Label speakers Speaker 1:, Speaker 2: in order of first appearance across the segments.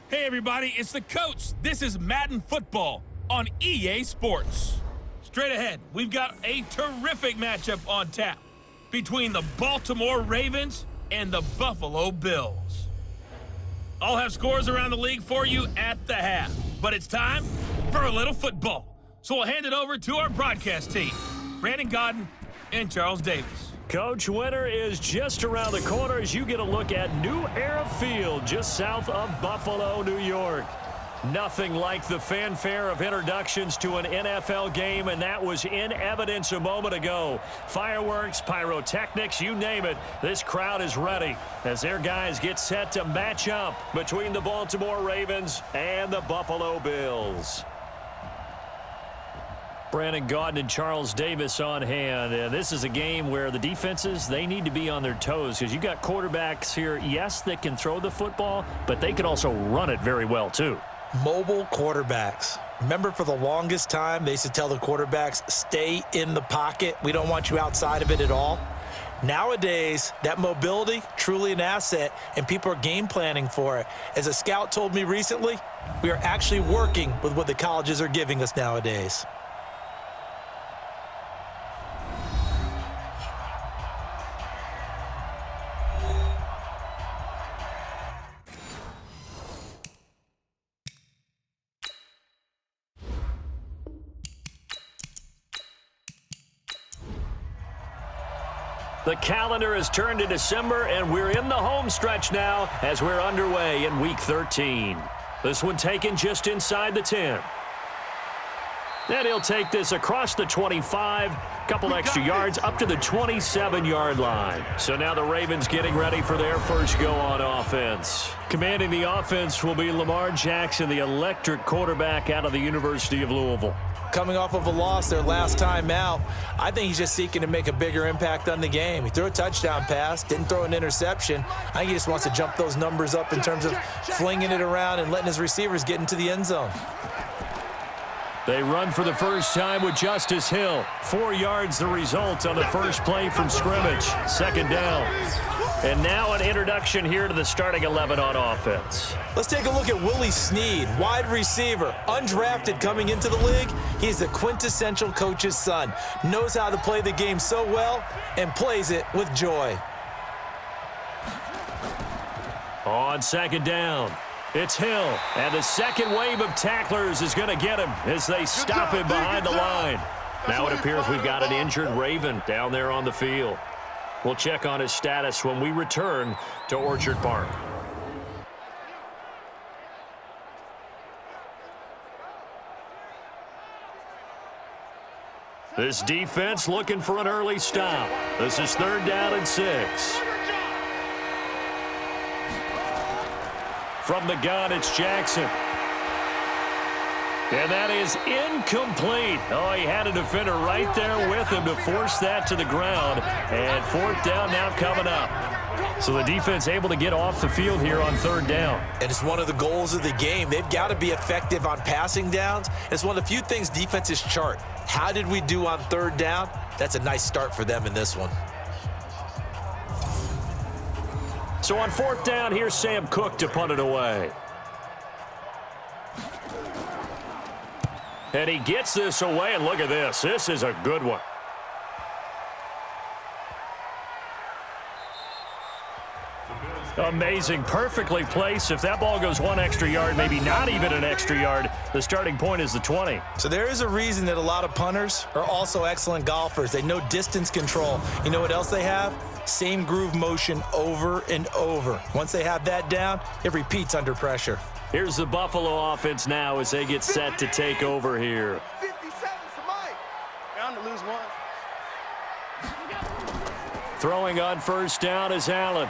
Speaker 1: Hey everybody, it's the coach. This is Madden Football on EA Sports. Straight ahead, we've got a terrific matchup on tap between the Baltimore Ravens and the Buffalo Bills. I'll have scores around the league for you at the half, but it's time for a little football. So we'll hand it over to our broadcast team, Brandon Godden and Charles Davis.
Speaker 2: Coach, winter is just around the corner as you get a look at New Era Field just south of Buffalo, New York. Nothing like the fanfare of introductions to an NFL game, and that was in evidence a moment ago. Fireworks, pyrotechnics, you name it. This crowd is ready as their guys get set to match up between the Baltimore Ravens and the Buffalo Bills. Brandon Gaudin and Charles Davis on hand. And this is a game where the defenses, they need to be on their toes because you got quarterbacks here, yes, that can throw the football, but they can also run it very well too.
Speaker 3: Mobile quarterbacks. Remember, for the longest time, they used to tell the quarterbacks, stay in the pocket. We don't want you outside of it at all. Nowadays, that mobility, truly an asset, and people are game planning for it. As a scout told me recently, we are actually working with what the colleges are giving us nowadays.
Speaker 2: The calendar has turned to December, and we're in the home stretch now as we're underway in Week 13. This one taken just inside the 10. And he'll take this across the 25, couple extra yards, up to the 27-yard line. So now the Ravens getting ready for their first go on offense. Commanding the offense will be Lamar Jackson, the electric quarterback out of the University of Louisville.
Speaker 3: Coming off of a loss their last time out, I think he's just seeking to make a bigger impact on the game. He threw a touchdown pass, didn't throw an interception. I think he just wants to jump those numbers up in terms of flinging it around and letting his receivers get into the end zone.
Speaker 2: They run for the first time with Justice Hill. 4 yards the result on the first play from scrimmage. Second down. And now an introduction here to the starting 11 on offense.
Speaker 3: Let's take a look at Willie Snead, wide receiver, undrafted coming into the league. He's the quintessential coach's son. Knows how to play the game so well and plays it with joy.
Speaker 2: On second down, it's Hill. And the second wave of tacklers is going to get him as they stop him behind the line. Now it appears we've got an injured Raven down there on the field. We'll check on his status when we return to Orchard Park. This defense looking for an early stop. This is 3rd down and 6. From the gun, it's Jackson. And that is incomplete. Oh, he had a defender right there with him to force that to the ground. And 4th down now coming up. So the defense able to get off the field here on 3rd down.
Speaker 3: And it's one of the goals of the game. They've got to be effective on passing downs. It's one of the few things defenses chart. How did we do on 3rd down? That's a nice start for them in this one.
Speaker 2: So on 4th down, here's Sam Cook to punt it away. And he gets this away, and look at this. This is a good one. Amazing. Perfectly placed. If that ball goes 1 extra yard, maybe not even an extra yard, the starting point is the 20.
Speaker 3: So there is a reason that a lot of punters are also excellent golfers. They know distance control. You know what else they have? Same groove motion over and over. Once they have that down, it repeats under pressure.
Speaker 2: Here's the Buffalo offense now as they get set to take over here.
Speaker 4: 57 for Mike. Down to lose 1.
Speaker 2: Throwing on 1st down is Allen.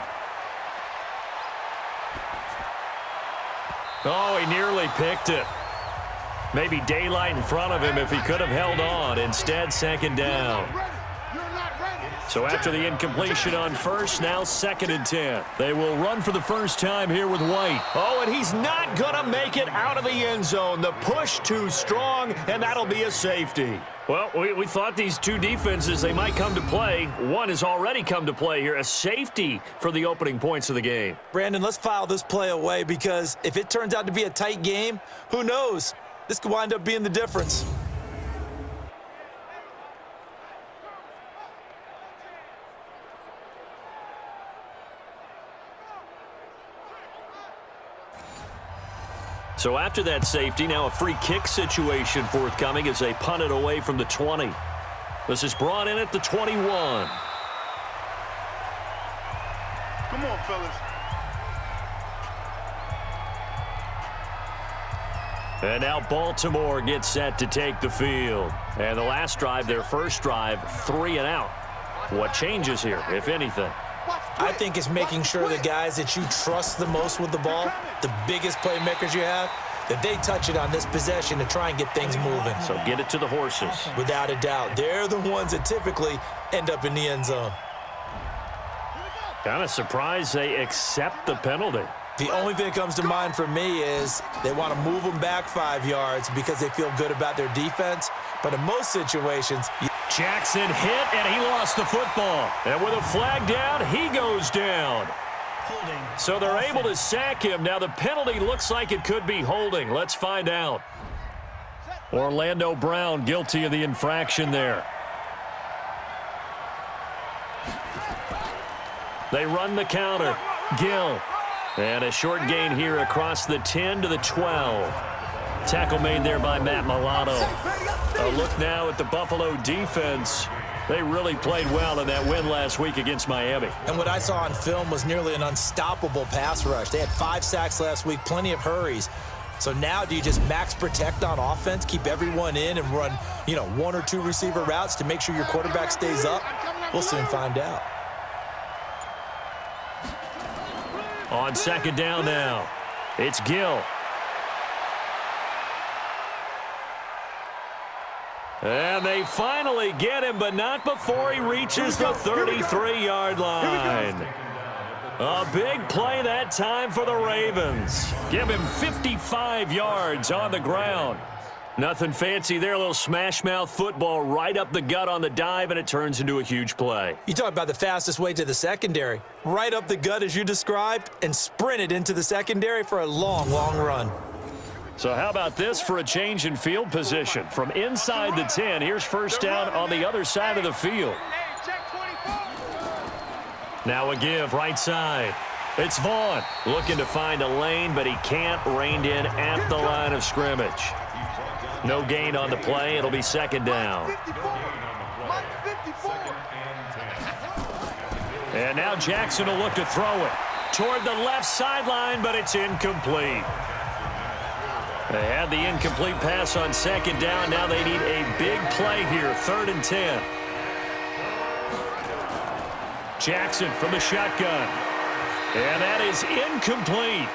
Speaker 2: Oh, he nearly picked it. Maybe daylight in front of him if he could have held on. Instead, 2nd down.
Speaker 4: You're not ready.
Speaker 2: So after the incompletion on first, now 2nd and 10. They will run for the first time here with White.
Speaker 5: Oh, and he's not going to make it out of the end zone. The push too strong, and that'll be a safety.
Speaker 2: Well, we thought these two defenses, they might come to play. One has already come to play here, a safety for the opening points of the game.
Speaker 3: Brandon, let's file this play away because if it turns out to be a tight game, who knows? This could wind up being the difference.
Speaker 2: So after that safety, now a free kick situation forthcoming as they punt it away from the 20. This is brought in at the 21.
Speaker 4: Come on, fellas.
Speaker 2: And now Baltimore gets set to take the field. And the last drive, their first drive, 3 and out. What changes here, if anything?
Speaker 3: I think it's making sure the guys that you trust the most with the ball, the biggest playmakers you have, that they touch it on this possession to try and get things moving.
Speaker 2: So get it to the horses.
Speaker 3: Without a doubt. They're the ones that typically end up in the end zone.
Speaker 2: Kind of surprised they accept the penalty.
Speaker 3: The only thing that comes to mind for me is they want to move them back 5 yards because they feel good about their defense. But in most situations,
Speaker 2: Jackson hit, and he lost the football. And with a flag down, he goes down. So they're able to sack him. Now the penalty looks like it could be holding. Let's find out. Orlando Brown guilty of the infraction there. They run the counter. Gill. And a short gain here across the 10 to the 12. Tackle made there by Matt Milano. A look now at the Buffalo defense. They really played well in that win last week against Miami.
Speaker 3: And what I saw on film was nearly an unstoppable pass rush. They had 5 sacks last week, plenty of hurries. So now do you just max protect on offense, keep everyone in and run, 1 or 2 receiver routes to make sure your quarterback stays up? We'll soon find out.
Speaker 2: On 2nd down now, it's Gill. And they finally get him, but not before he reaches the 33-yard line. A big play that time for the Ravens. Give him 55 yards on the ground. Nothing fancy there, a little smash-mouth football right up the gut on the dive, and it turns into a huge play.
Speaker 3: You talk about the fastest way to the secondary. Right up the gut as you described and sprinted into the secondary for a long, long run.
Speaker 2: So how about this for a change in field position? From inside the 10, here's first down on the other side of the field. Now a give right side. It's Vaughn looking to find a lane, but he can't. Reined in at the line of scrimmage. No gain on the play. It'll be 2nd down. And now Jackson will look to throw it toward the left sideline, but it's incomplete. They had the incomplete pass on 2nd down. Now they need a big play here, 3rd and 10. Jackson from the shotgun. And that is incomplete.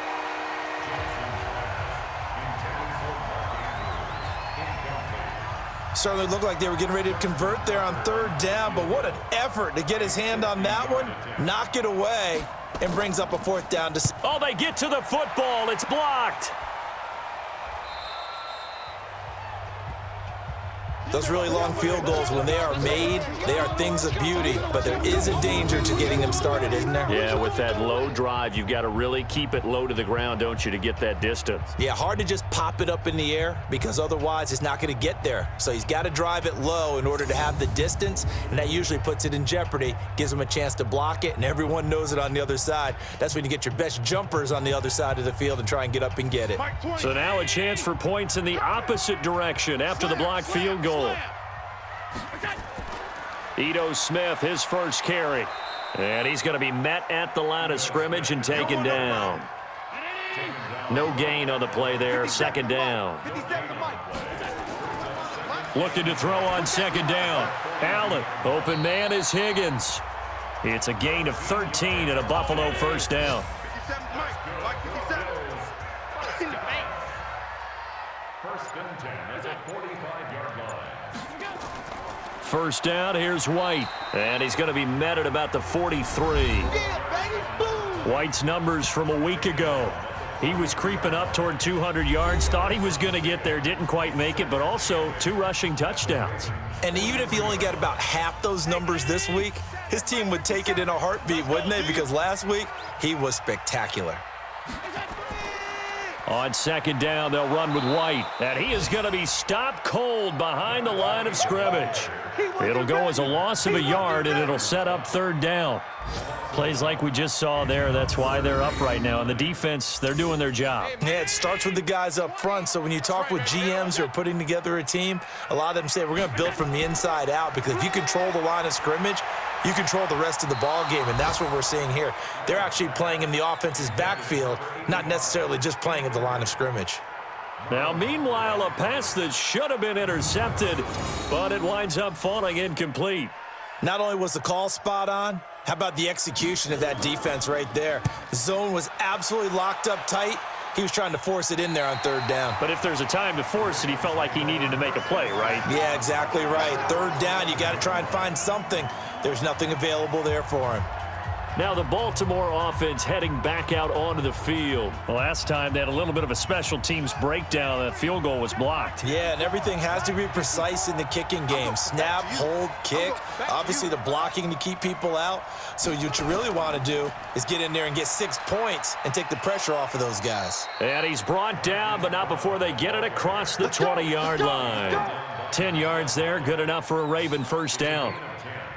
Speaker 3: Certainly looked like they were getting ready to convert there on 3rd down, but what an effort to get his hand on that one, knock it away, and brings up a 4th down.
Speaker 2: Oh, they get to the football. It's blocked.
Speaker 3: Those really long field goals, when they are made, they are things of beauty, but there is a danger to getting them started, isn't there?
Speaker 2: Yeah, with that low drive, you've got to really keep it low to the ground, don't you, to get that distance.
Speaker 3: Yeah, hard to just pop it up in the air because otherwise it's not going to get there. So he's got to drive it low in order to have the distance, and that usually puts it in jeopardy, gives him a chance to block it, and everyone knows it on the other side. That's when you get your best jumpers on the other side of the field and try and get up and get it.
Speaker 2: So now a chance for points in the opposite direction after the blocked field goal. Ito Smith, his first carry. And he's going to be met at the line of scrimmage and taken down. No gain on the play there, 2nd down. Looking to throw on 2nd down. Allen, open man is Higgins. It's a gain of 13 and a Buffalo first down. first down. Here's White. And he's going to be met at about the 43. White's numbers from a week ago. He was creeping up toward 200 yards. Thought he was going to get there. Didn't quite make it, but also 2 rushing touchdowns.
Speaker 3: And even if he only got about half those numbers this week, his team would take it in a heartbeat, wouldn't they? Because last week, he was spectacular.
Speaker 2: On second down, they'll run with White. And he is going to be stopped cold behind the line of scrimmage. It'll go as a loss of a yard, and it'll set up third down. Plays like we just saw there, that's why they're up right now. And the defense, they're doing their job.
Speaker 3: Yeah, it starts with the guys up front. So when you talk with GMs who are putting together a team, a lot of them say we're going to build from the inside out, because if you control the line of scrimmage, you control the rest of the ball game, and that's what we're seeing here. They're actually playing in the offense's backfield, not necessarily just playing at the line of scrimmage.
Speaker 2: Now, meanwhile, a pass that should have been intercepted, but it winds up falling incomplete.
Speaker 3: Not only was the call spot on, how about the execution of that defense right there? The zone was absolutely locked up tight. He was trying to force it in there on third down.
Speaker 2: But if there's a time to force it, he felt like he needed to make a play, right?
Speaker 3: Yeah, exactly right. Third down, you got to try and find something. There's nothing available there for him.
Speaker 2: Now the Baltimore offense heading back out onto the field. Last time they had a little bit of a special teams breakdown. That field goal was blocked.
Speaker 3: Yeah, and everything has to be precise in the kicking game. Snap, hold, kick. Obviously the blocking to keep people out. So what you really want to do is get in there and get 6 points and take the pressure off of those guys.
Speaker 2: And he's brought down, but not before they get it across the 20-yard line. 10 yards there, good enough for a Raven first down.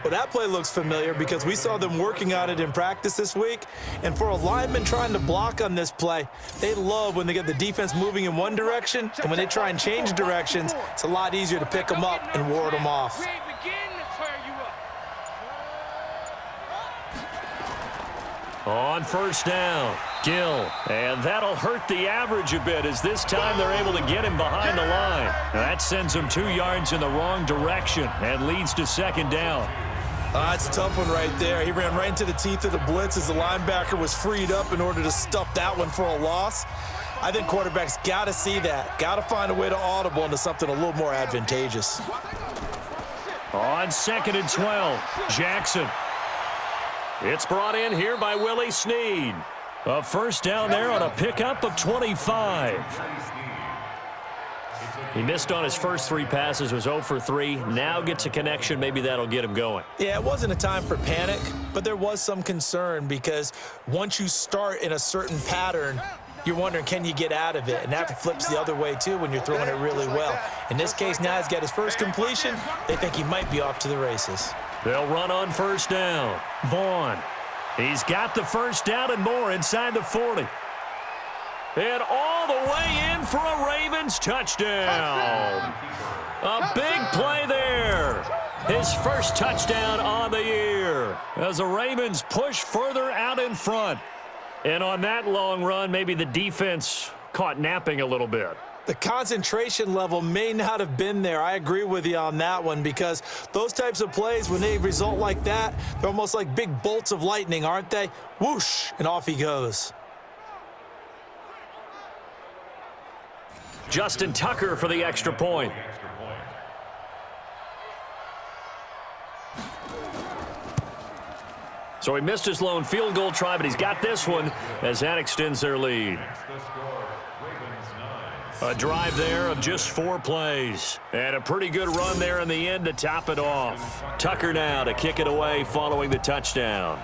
Speaker 3: Well, that play looks familiar because we saw them working on it in practice this week. And for a lineman trying to block on this play, they love when they get the defense moving in one direction, and when they try and change directions, it's a lot easier to pick them up and ward them off.
Speaker 2: On first down, Gill. And that'll hurt the average a bit, as this time they're able to get him behind the line. That sends him 2 yards in the wrong direction and leads to second down.
Speaker 3: That's a tough one right there. He ran right into the teeth of the blitz as the linebacker was freed up in order to stuff that one for a loss. I think quarterbacks got to see that. Got to find a way to audible into something a little more advantageous.
Speaker 2: On second and 12, Jackson. It's brought in here by Willie Snead. A first down there on a pickup of 25. He missed on his first 3 passes, was 0 for 3. Now gets a connection. Maybe that'll get him going.
Speaker 3: Yeah, it wasn't a time for panic, but there was some concern because once you start in a certain pattern, you're wondering, can you get out of it? And that flips the other way, too, when you're throwing it really well. In this case, now he's got his first completion. They think he might be off to the races.
Speaker 2: They'll run on first down. Vaughn. He's got the first down and more inside the 40. And all the way in for a Ravens touchdown. A big play there. His first touchdown on the year as the Ravens push further out in front. And on that long run, maybe the defense caught napping a little bit.
Speaker 3: The concentration level may not have been there. I agree with you on that one, because those types of plays, when they result like that, they're almost like big bolts of lightning, aren't they? Whoosh, and off he goes.
Speaker 2: Justin Tucker for the extra point. So he missed his lone field goal try, but he's got this one as that extends their lead. A drive there of just 4 plays. And a pretty good run there in the end to top it off. Tucker now to kick it away following the touchdown.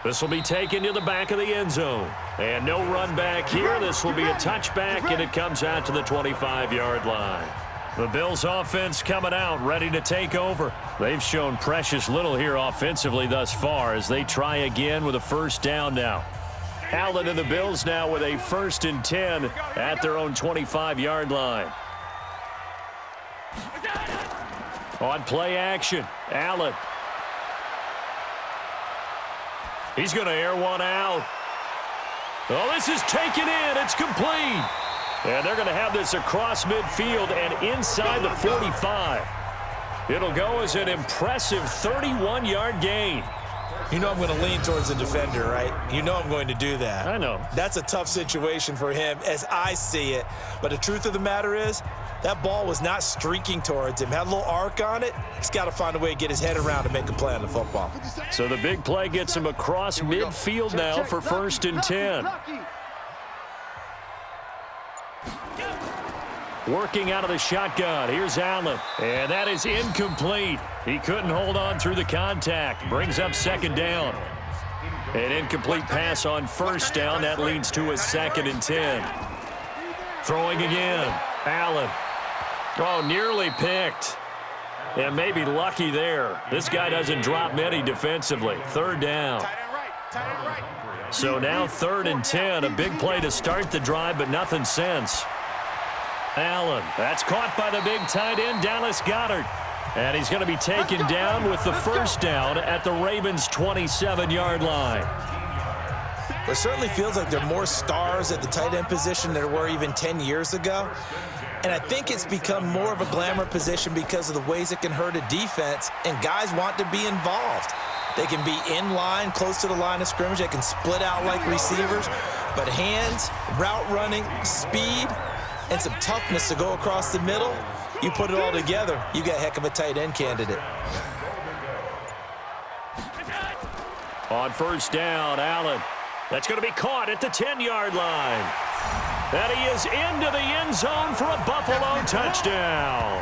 Speaker 2: This will be taken to the back of the end zone. And no run back here. This will be a touchback, and it comes out to the 25-yard line. The Bills offense coming out, ready to take over. They've shown precious little here offensively thus far as they try again with a first down now. Allen and the Bills now with a 1st and 10 at their own 25-yard line. On play action, Allen. He's going to air one out. Oh, this is taken in. It's complete. And they're going to have this across midfield and inside the 45. It'll go as an impressive 31-yard gain.
Speaker 3: You know I'm going to lean towards the defender, right? You know I'm going to do that.
Speaker 2: I know.
Speaker 3: That's a tough situation for him as I see it. But the truth of the matter is, That ball was not streaking towards him. Had a little arc on it. He's got to find a way to get his head around and make a play on the football.
Speaker 2: So the big play gets him across midfield now for 1st and 10. Working out of the shotgun. Here's Allen. And that is incomplete. He couldn't hold on through the contact. Brings up 2nd down. An incomplete pass on 1st down. That leads to a 2nd and 10. Throwing again. Allen. Oh, nearly picked. And maybe lucky there. This guy doesn't drop many defensively. 3rd down. So now 3rd and 10. A big play to start the drive, but nothing since. Allen. That's caught by the big tight end, Dallas Goedert. And he's going to be taken down with the 1st down at the Ravens' 27-yard line.
Speaker 3: It certainly feels like there are more stars at the tight end position than there were even 10 years ago. And I think it's become more of a glamour position because of the ways it can hurt a defense, and guys want to be involved. They can be in line, close to the line of scrimmage. They can split out like receivers. But hands, route running, speed, and some toughness to go across the middle, you put it all together, you got a heck of a tight end candidate.
Speaker 2: On 1st down, Allen. That's going to be caught at the 10-yard line. And he is into the end zone for a Buffalo touchdown.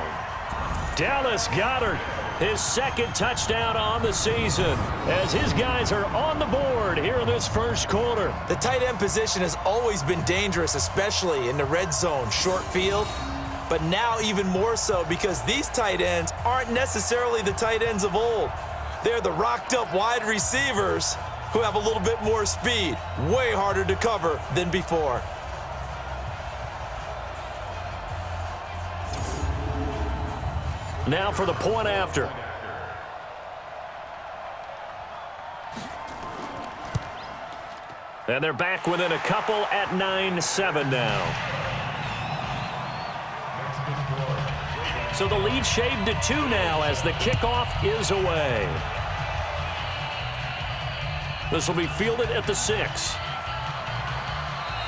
Speaker 2: Dallas Goedert, his 2nd touchdown on the season, as his guys are on the board here in this 1st quarter.
Speaker 3: The tight end position has always been dangerous, especially in the red zone, short field. But now even more so because these tight ends aren't necessarily the tight ends of old. They're the rocked-up wide receivers who have a little bit more speed. Way harder to cover than before.
Speaker 2: Now for the point after. And they're back within a couple at 9-7 now. So the lead shaved to 2 now as the kickoff is away. This will be fielded at the 6.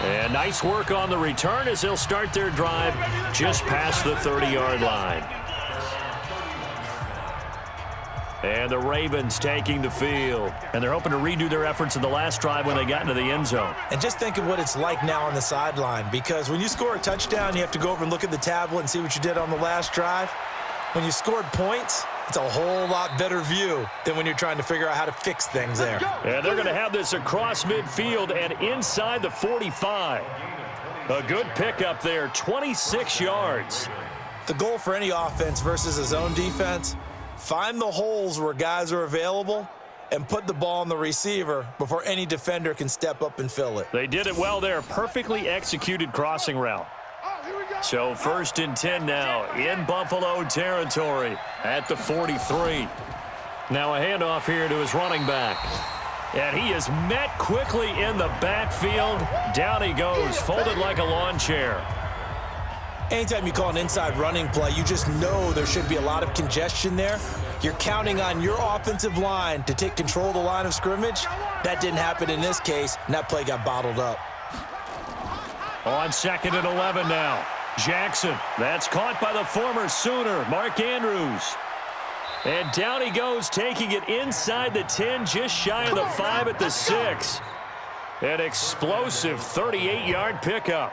Speaker 2: And nice work on the return as they'll start their drive just past the 30-yard line. And the Ravens taking the field. And they're hoping to redo their efforts in the last drive when they got into the end zone.
Speaker 3: And just think of what it's like now on the sideline, because when you score a touchdown, you have to go over and look at the tablet and see what you did on the last drive. When you scored points, it's a whole lot better view than when you're trying to figure out how to fix things there.
Speaker 2: And they're going to have this across midfield and inside the 45. A good pickup there, 26 yards.
Speaker 3: The goal for any offense versus a zone defense, find the holes where guys are available and put the ball on the receiver before any defender can step up and fill it.
Speaker 2: They did it well there. Perfectly executed crossing route. So 1st and 10 now in Buffalo territory at the 43. Now a handoff here to his running back. And he is met quickly in the backfield. Down he goes, folded like a lawn chair.
Speaker 3: Anytime you call an inside running play, you just know there should be a lot of congestion there. You're counting on your offensive line to take control of the line of scrimmage. That didn't happen in this case, and that play got bottled up.
Speaker 2: On 2nd and 11 now. Jackson, that's caught by the former Sooner, Mark Andrews. And down he goes, taking it inside the 10, just shy of the 5 at the 6. An explosive 38-yard pickup.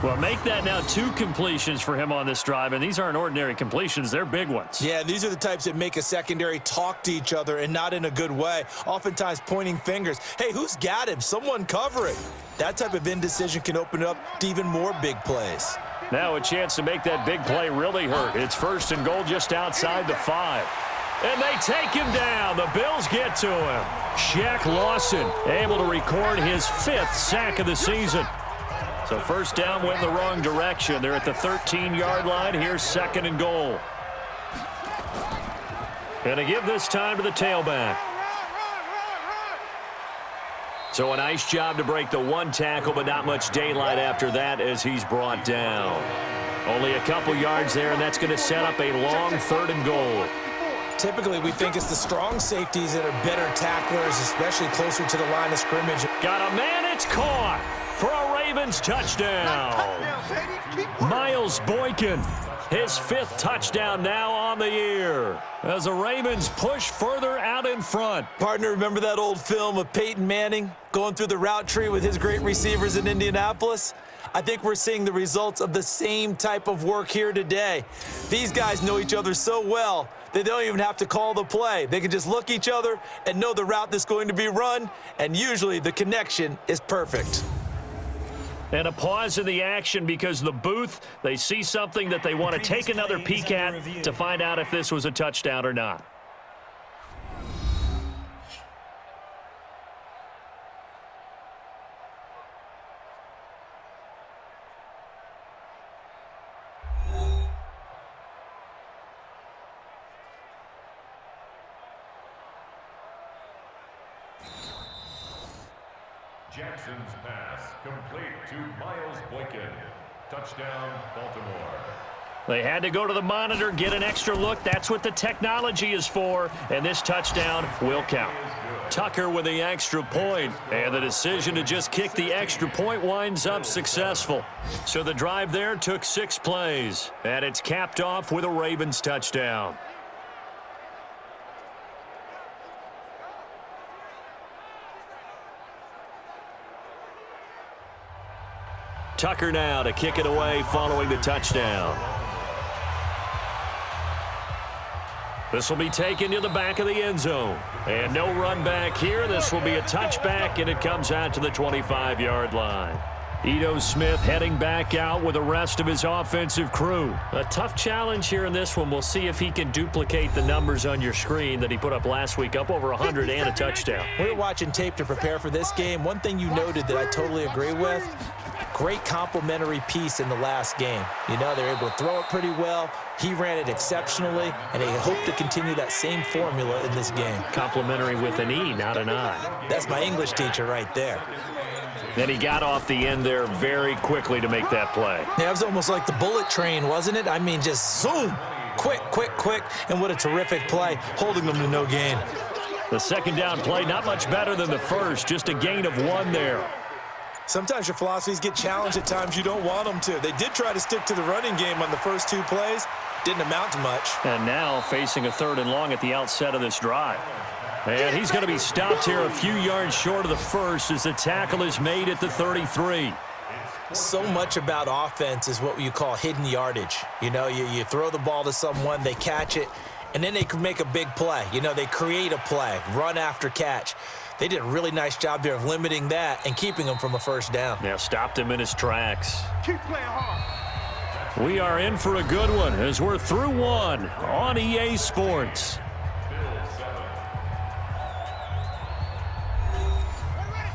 Speaker 2: Well, make that now 2 completions for him on this drive, and these aren't ordinary completions. They're big ones.
Speaker 3: Yeah, these are the types that make a secondary talk to each other and not in a good way, oftentimes pointing fingers. Hey, who's got him? Someone cover it. That type of indecision can open up to even more big plays.
Speaker 2: Now a chance to make that big play really hurt. It's 1st and goal just outside the 5. And they take him down. The Bills get to him. Shaq Lawson able to record his 5th sack of the season. So 1st down went in the wrong direction. They're at the 13-yard line. Here's 2nd and goal. Going to give this time to the tailback. So a nice job to break the 1 tackle, but not much daylight after that as he's brought down. Only a couple yards there, and that's going to set up a long 3rd and goal.
Speaker 3: Typically, we think it's the strong safeties that are better tacklers, especially closer to the line of scrimmage.
Speaker 2: Got a man, it's caught for a Ravens touchdown. Miles Boykin His 5th touchdown now on the year as the Ravens push further out in front.
Speaker 3: Partner, remember that old film of Peyton Manning going through the route tree with his great receivers in Indianapolis? I think we're seeing the results of the same type of work here today. These guys know each other so well, they don't even have to call the play. They can just look each other and know the route that's going to be run, and usually the connection is perfect.
Speaker 2: And a pause in the action because the booth, they see something that they want to take another peek at to find out if this was a touchdown or not.
Speaker 6: Jackson's pass complete to Miles Boykin. Touchdown, Baltimore.
Speaker 2: They had to go to the monitor, get an extra look. That's what the technology is for, and this touchdown will count. Tucker with the extra point, and the decision to just kick the extra point winds up successful. So the drive there took 6 plays, and it's capped off with a Ravens touchdown. Tucker now to kick it away following the touchdown. This will be taken to the back of the end zone. And no run back here. This will be a touchback, and it comes out to the 25-yard line. Ito Smith heading back out with the rest of his offensive crew. A tough challenge here in this one. We'll see if he can duplicate the numbers on your screen that he put up last week, up over 100 and a touchdown.
Speaker 3: We're watching tape to prepare for this game. One thing you noted that I totally agree with, great complimentary piece in the last game. You know, they're able to throw it pretty well. He ran it exceptionally, and they hope to continue that same formula in this game.
Speaker 2: Complimentary with an E, not an I.
Speaker 3: That's my English teacher right there.
Speaker 2: Then he got off the end there very quickly to make that play.
Speaker 3: Yeah, it was almost like the bullet train, wasn't it? I mean, just zoom, quick, quick, quick, and what a terrific play, holding them to no gain.
Speaker 2: The second down play, not much better than the first, just a gain of 1 there.
Speaker 3: Sometimes your philosophies get challenged at times you don't want them to. They did try to stick to the running game on the first 2 plays. Didn't amount to much.
Speaker 2: And now facing a 3rd and long at the outset of this drive. And he's going to be stopped here a few yards short of the first as the tackle is made at the 33.
Speaker 3: So much about offense is what you call hidden yardage. You know, you throw the ball to someone, they catch it, and then they can make a big play. You know, they create a play, run after catch. They did a really nice job there of limiting that and keeping him from a first down.
Speaker 2: Now stopped him in his tracks.
Speaker 4: Keep playing hard.
Speaker 2: We are in for a good one as we're through 1 on EA Sports.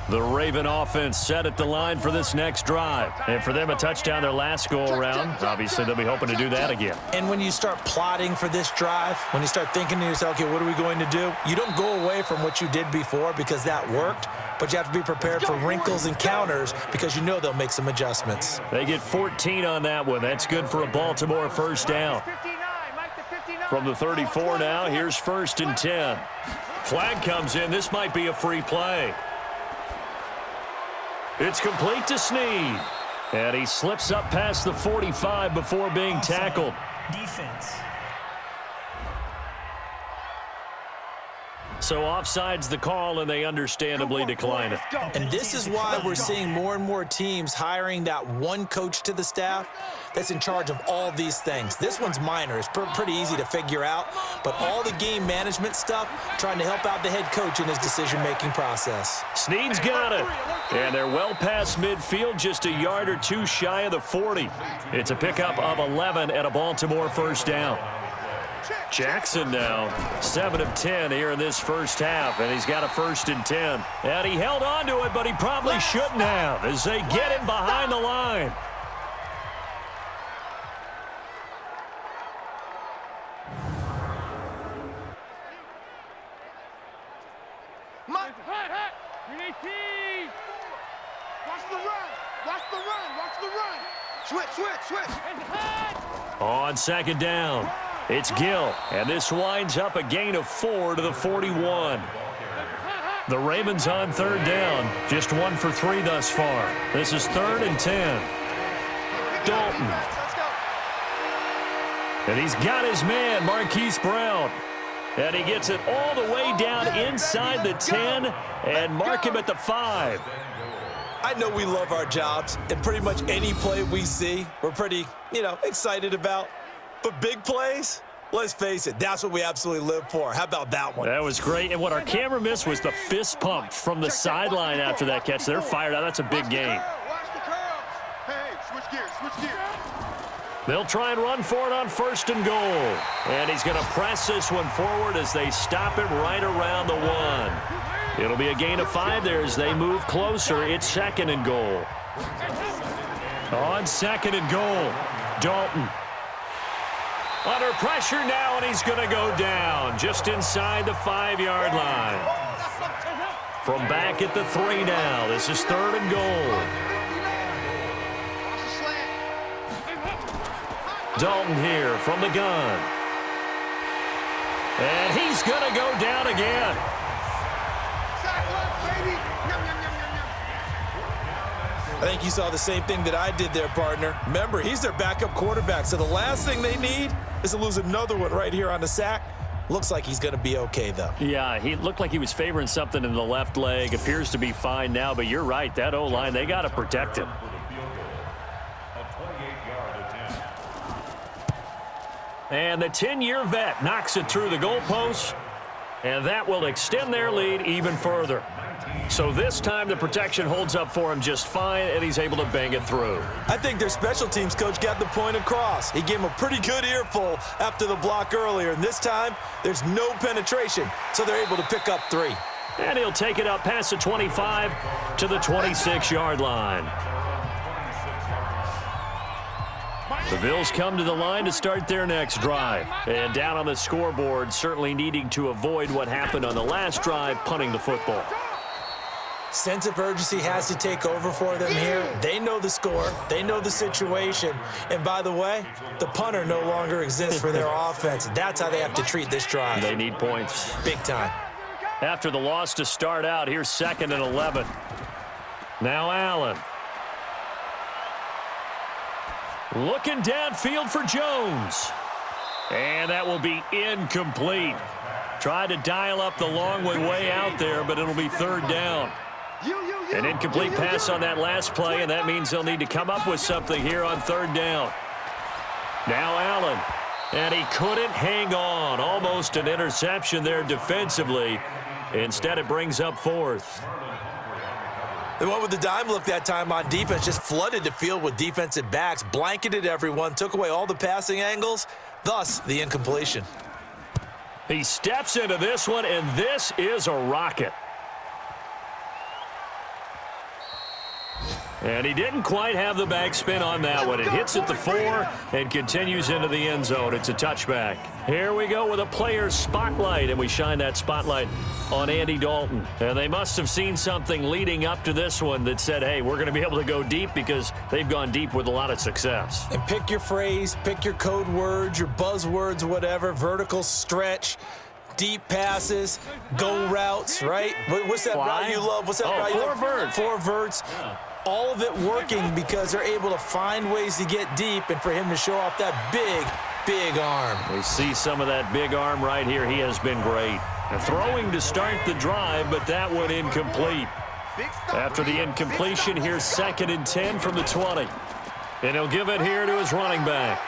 Speaker 2: The Raven offense set at the line for this next drive. And for them, a touchdown their last go-around. Obviously, they'll be hoping to do that again.
Speaker 3: And when you start plotting for this drive, when you start thinking to yourself, okay, what are we going to do? You don't go away from what you did before because that worked, but you have to be prepared for wrinkles and counters because you know they'll make some adjustments.
Speaker 2: They get 14 on that one. That's good for a Baltimore first down. From the 34 now, here's 1st and 10. Flag comes in. This might be a free play. It's complete to Snead. And he slips up past the 45 before being tackled.
Speaker 7: Defense.
Speaker 2: So offside's the call, and they understandably decline it.
Speaker 3: And this is why we're seeing more and more teams hiring that one coach to the staff that's in charge of all these things. This one's minor. It's pretty easy to figure out. But all the game management stuff, trying to help out the head coach in his decision-making process.
Speaker 2: Snead's got it. And they're well past midfield, just a yard or 2 shy of the 40. It's a pickup of 11 at a Baltimore first down. Jackson now, 7 of 10 here in this first half, and he's got a 1st and 10. And he held on to it, but he probably shouldn't have as they get him behind the line.
Speaker 4: Switch.
Speaker 2: On 2nd down, it's Gill, and this winds up a gain of 4 to the 41. The Ravens on 3rd down, just 1 for 3 thus far. This is 3rd and 10. Dalton. And he's got his man, Marquise Brown. And he gets it all the way down inside the 10 and mark him at the 5.
Speaker 3: I know we love our jobs, and pretty much any play we see, we're pretty, excited about. But big plays, let's face it, that's what we absolutely live for. How about that one?
Speaker 2: That was great. And what our camera missed was the fist pump from the sideline after that catch. They're fired out. That's a big game.
Speaker 4: Watch the curl. Hey, switch gears.
Speaker 2: They'll try and run for it on 1st and goal. And he's going to press this one forward as they stop him right around the 1. It'll be a gain of 5 there as they move closer. It's 2nd and goal. On 2nd and goal, Dalton. Under pressure now, and he's going to go down just inside the 5-yard line. From back at the 3 now, this is 3rd and goal. Dalton here from the gun. And he's going to go down again.
Speaker 3: I think you saw the same thing that I did there, partner. Remember, he's their backup quarterback, so the last thing they need is to lose another one right here on the sack. Looks like he's going to be okay, though.
Speaker 2: Yeah, he looked like he was favoring something in the left leg. Appears to be fine now, but you're right. That O-line, they got to protect him. And the 10-year vet knocks it through the goalpost, and that will extend their lead even further. So this time the protection holds up for him just fine, and he's able to bang it through.
Speaker 3: I think their special teams coach got the point across. He gave him a pretty good earful after the block earlier, and this time there's no penetration, so they're able to pick up 3.
Speaker 2: And he'll take it up past the 25 to the 26-yard line. The Bills come to the line to start their next drive. And down on the scoreboard, certainly needing to avoid what happened on the last drive, punting the football.
Speaker 3: Sense of urgency has to take over for them here. They know the score. They know the situation. And by the way, the punter no longer exists for their offense. That's how they have to treat this drive.
Speaker 2: They need points.
Speaker 3: Big time.
Speaker 2: After the loss to start out, here's 2nd and 11. Now Allen. Looking downfield for Jones. And that will be incomplete. Tried to dial up the long way out there, but it'll be 3rd down. An incomplete pass on that last play, and that means they'll need to come up with something here on 3rd down. Now Allen. And he couldn't hang on. Almost an interception there defensively. Instead, it brings up 4th.
Speaker 3: They went with the dime look that time on defense, just flooded the field with defensive backs, blanketed everyone, took away all the passing angles, thus the incompletion.
Speaker 2: He steps into this one, and this is a rocket. And he didn't quite have the backspin on that one. It hits at the 4 and continues into the end zone. It's a touchback. Here we go with a player's spotlight, and we shine that spotlight on Andy Dalton. And they must have seen something leading up to this one that said, hey, we're going to be able to go deep, because they've gone deep with a lot of success.
Speaker 3: And pick your phrase, pick your code words, your buzzwords, whatever, vertical stretch, deep passes, go routes, right? What's that route you love? What's that route you love?
Speaker 2: 4 verts.
Speaker 3: 4 verts. Yeah. All of it working because they're able to find ways to get deep, and for him to show off that big arm.
Speaker 2: We see some of that big arm right here. He has been great. And throwing to start the drive, but that one incomplete. After the incompletion, here's 2nd and 10 from the 20. And he'll give it here to his running back.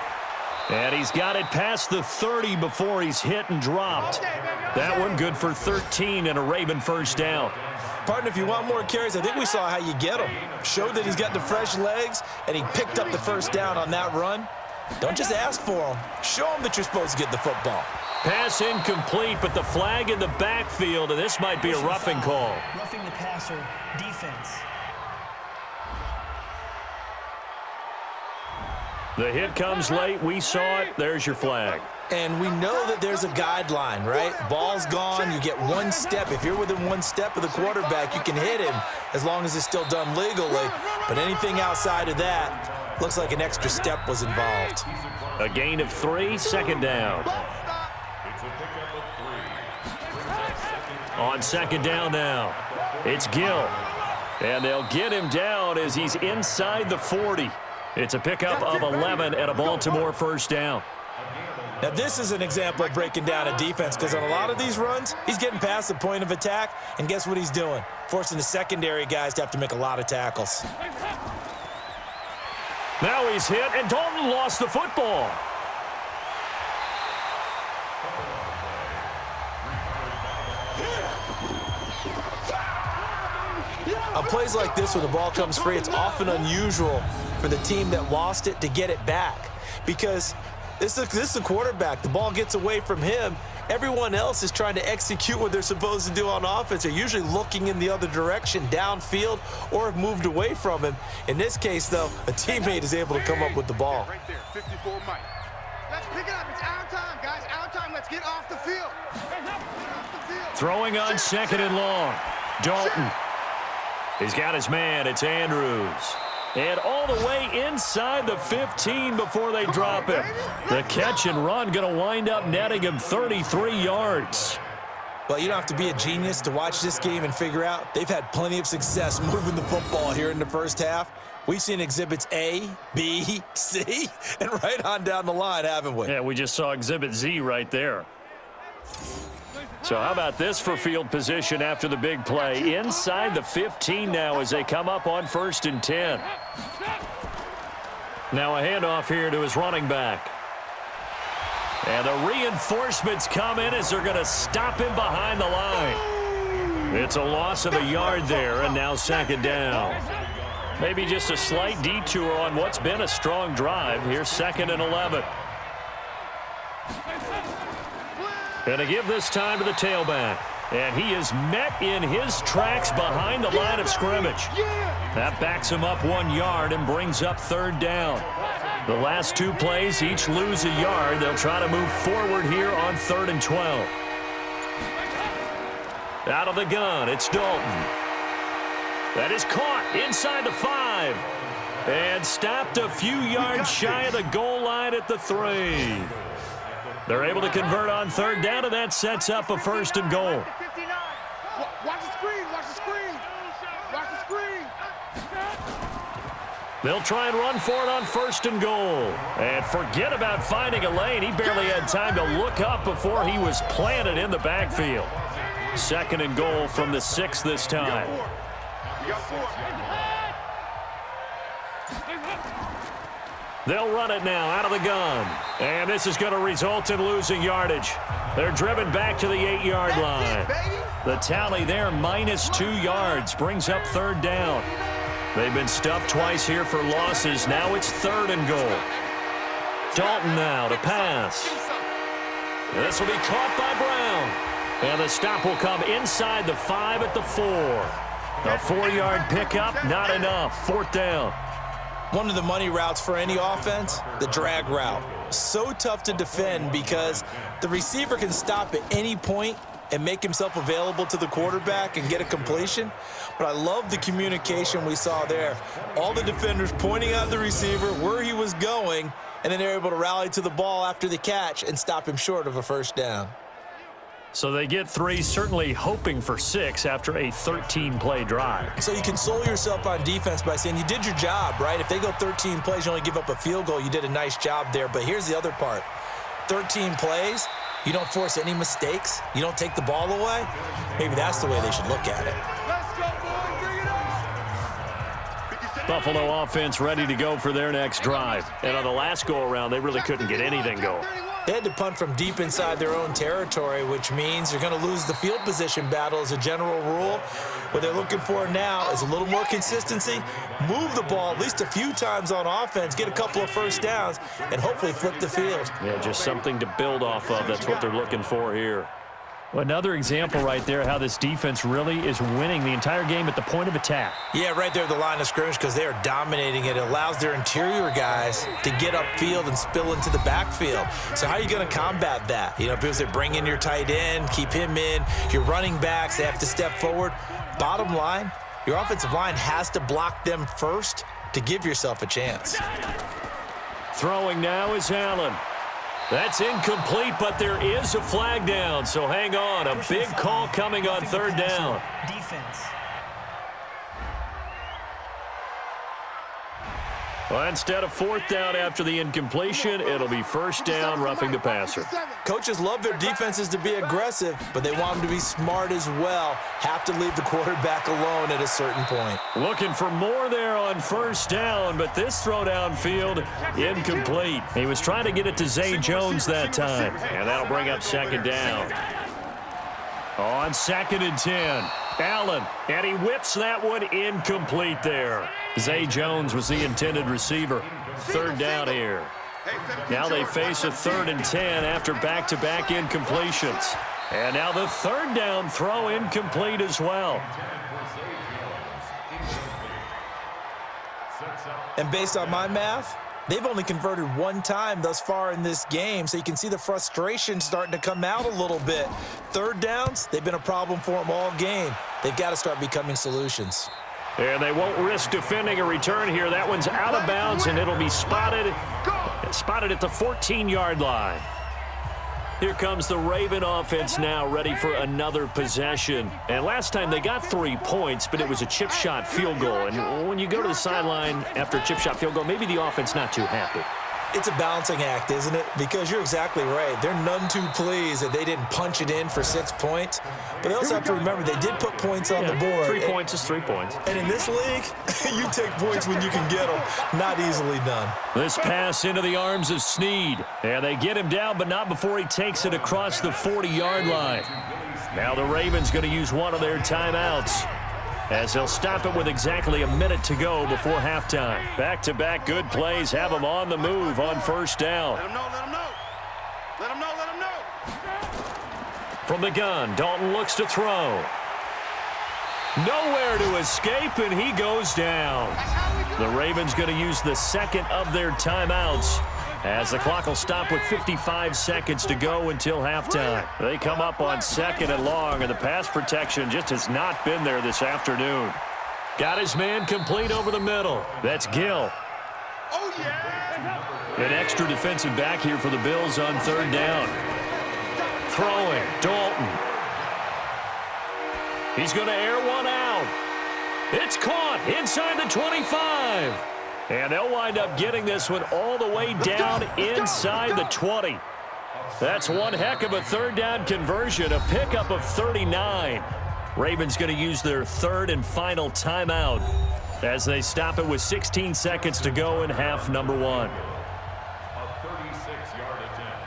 Speaker 2: And he's got it past the 30 before he's hit and dropped. That one good for 13 and a Raven 1st down.
Speaker 3: Partner, if you want more carries, I think we saw how you get him. Showed that he's got the fresh legs, and he picked up the 1st down on that run. Don't just ask for him. Show him that you're supposed to get the football.
Speaker 2: Pass incomplete, but the flag in the backfield, and this might be a roughing call.
Speaker 7: Roughing the passer, defense.
Speaker 2: The hit comes late. We saw it. There's your flag.
Speaker 3: And we know that there's a guideline, right? Ball's gone. You get 1 step. If you're within 1 step of the quarterback, you can hit him as long as it's still done legally. But anything outside of that, looks like an extra step was involved.
Speaker 2: A gain of 3, 2nd down. On 2nd down now, it's Gill. And they'll get him down as he's inside the 40. It's a pickup of 11 and a Baltimore 1st down.
Speaker 3: Now, this is an example of breaking down a defense because on a lot of these runs, he's getting past the point of attack, and guess what he's doing? Forcing the secondary guys to have to make a lot of tackles.
Speaker 2: Now he's hit, and Dalton lost the football.
Speaker 3: On plays like this where the ball comes free, it's often unusual for the team that lost it to get it back because this is a quarterback. The ball gets away from him. Everyone else is trying to execute what they're supposed to do on offense. They're usually looking in the other direction, downfield, or have moved away from him. In this case, though, a teammate is able to come up with the ball.
Speaker 4: Right there, 54 Mike. Let's pick it up. It's our time, guys. Our time. Let's get off the field.
Speaker 2: Throwing on second and long. Dalton. He's got his man. It's Andrews. And all the way inside the 15 before they drop him. The catch and run going to wind up netting him 33 yards.
Speaker 3: Well, you don't have to be a genius to watch this game and figure out they've had plenty of success moving the football here in the first half. We've seen exhibits A, B, C, and right on down the line, haven't we?
Speaker 2: Yeah, we just saw exhibit Z right there. So how about this for field position after the big play? Inside the 15 now as they come up on 1st and 10. Now a handoff here to his running back. And the reinforcements come in as they're going to stop him behind the line. It's a loss of a yard there, and now 2nd down. Maybe just a slight detour on what's been a strong drive. Here's 2nd and 11. And to give this time to the tailback. And he is met in his tracks behind the line of scrimmage. That backs him up 1 yard and brings up 3rd down. The last 2 plays each lose a yard. They'll try to move forward here on 3rd and 12. Out of the gun, it's Dalton. That is caught inside the 5. And stopped a few yards shy of the goal line at the 3. They're able to convert on 3rd down, and that sets up a 1st and goal.
Speaker 4: Watch the screen. Watch the screen. Watch the screen.
Speaker 2: They'll try and run for it on 1st and goal. And forget about finding a lane. He barely had time to look up before he was planted in the backfield. 2nd and goal from the 6 this time.
Speaker 4: We got 4.
Speaker 2: They'll run it now out of the gun. And this is going to result in losing yardage. They're driven back to the 8-yard line. The tally there, -2 yards, brings up 3rd down. They've been stuffed twice here for losses. Now it's 3rd and goal. Dalton now to pass. This will be caught by Brown. And the stop will come inside the 5 at the 4. A 4-yard pickup, not enough. 4th down.
Speaker 3: One of the money routes for any offense, the drag route. So tough to defend because the receiver can stop at any point and make himself available to the quarterback and get a completion. But I love the communication we saw there. All the defenders pointing out the receiver, where he was going, and then they're able to rally to the ball after the catch and stop him short of a 1st down.
Speaker 2: So they get 3, certainly hoping for 6 after a 13-play drive.
Speaker 3: So you console yourself on defense by saying you did your job, right? If they go 13 plays, you only give up a field goal, you did a nice job there. But here's the other part. 13 plays, you don't force any mistakes, you don't take the ball away. Maybe that's the way they should look at it.
Speaker 4: Let's go, boys. Bring it up.
Speaker 2: Buffalo offense ready to go for their next drive. And on the last go-around, they really couldn't get anything going.
Speaker 3: They had to punt from deep inside their own territory, which means you're going to lose the field position battle as a general rule. What they're looking for now is a little more consistency, move the ball at least a few times on offense, get a couple of 1st downs, and hopefully flip the field.
Speaker 2: Yeah, just something to build off of. That's what they're looking for here. Another example right there how this defense really is winning the entire game at the point of attack.
Speaker 3: Yeah, right there at the line of scrimmage because they are dominating it. It allows their interior guys to get upfield and spill into the backfield. So how are you going to combat that? You know, because they bring in your tight end, keep him in, your running backs, they have to step forward. Bottom line, your offensive line has to block them first to give yourself a chance.
Speaker 2: Throwing now is Allen. That's incomplete, but there is a flag down, so hang on. A big call coming on 3rd down.
Speaker 7: Defense.
Speaker 2: Well, instead of fourth down after the incompletion, it'll be first down roughing the passer.
Speaker 3: Coaches love their defenses to be aggressive, but they want them to be smart as well. Have to leave the quarterback alone at a certain point.
Speaker 2: Looking for more there on first down, but this throw downfield, incomplete. He was trying to get it to Zay Jones that time, and that'll bring up second down. On 2nd and 10, Allen, and he whips that one incomplete there. Zay Jones was the intended receiver. Third down here. Now they face a 3rd and 10 after back-to-back incompletions. And now the third down throw incomplete as well.
Speaker 3: And based on my math, they've only converted one time thus far in this game, so you can see the frustration starting to come out a little bit. Third downs, they've been a problem for them all game. They've got to start becoming solutions.
Speaker 2: And they won't risk defending a return here. That one's out of bounds, and it'll be spotted at the 14-yard line. Here comes the Raven offense now, ready for another possession. And last time they got 3 points, but it was a chip shot field goal. And when you go to the sideline after a chip shot field goal, maybe the offense not too happy.
Speaker 3: It's a balancing act, isn't it? Because you're exactly right. They're none too pleased that they didn't punch it in for 6 points. But they also have to remember they did put points on the board.
Speaker 2: 3 points is 3 points.
Speaker 3: And in this league, you take points when you can get them. Not easily done.
Speaker 2: This pass into the arms of Snead. And they get him down, but not before he takes it across the 40-yard line. Now the Ravens going to use one of their timeouts, as they'll stop it with exactly a minute to go before halftime. Back-to-back good plays have them on the move on first down.
Speaker 4: Let him know, let him know. Let him know, let him know.
Speaker 2: From the gun, Dalton looks to throw. Nowhere to escape, and he goes down. The Ravens going to use the second of their timeouts, as the clock will stop with 55 seconds to go until halftime. They come up on 2nd and long, and the pass protection just has not been there this afternoon. Got his man complete over the middle. That's Gill.
Speaker 4: Oh, yeah.
Speaker 2: An extra defensive back here for the Bills on 3rd down. Throwing, Dalton. He's going to air one out. It's caught inside the 25. And they'll wind up getting this one all the way down inside the 20. That's one heck of a 3rd down conversion, a pickup of 39. Ravens going to use their 3rd and final timeout as they stop it with 16 seconds to go in half number 1.
Speaker 6: A 36-yard attempt.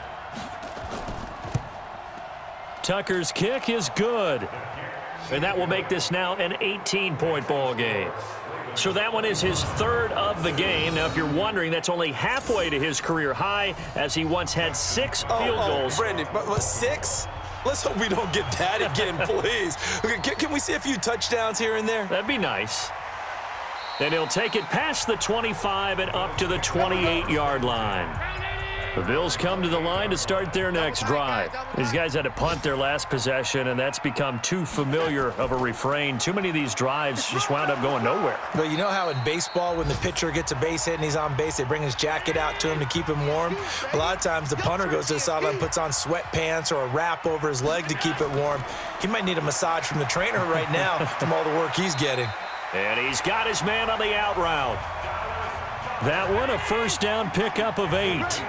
Speaker 2: Tucker's kick is good. And that will make this now an 18-point ball game. So that one is his 3rd of the game. Now, if you're wondering, that's only halfway to his career high, as he once had 6 field goals.
Speaker 3: Brandon, but 6? Let's hope we don't get that again, please. Can we see a few touchdowns here and there?
Speaker 2: That'd be nice. And he'll take it past the 25 and up to the 28-yard line. The Bills come to the line to start their next drive. These guys had to punt their last possession, and that's become too familiar of a refrain. Too many of these drives just wound up going nowhere.
Speaker 3: But you know how in baseball, when the pitcher gets a base hit and he's on base, they bring his jacket out to him to keep him warm? A lot of times the punter goes to the sideline, puts on sweatpants or a wrap over his leg to keep it warm. He might need a massage from the trainer right now from all the work he's getting.
Speaker 2: And he's got his man on the out route. That one, a first down pickup of 8.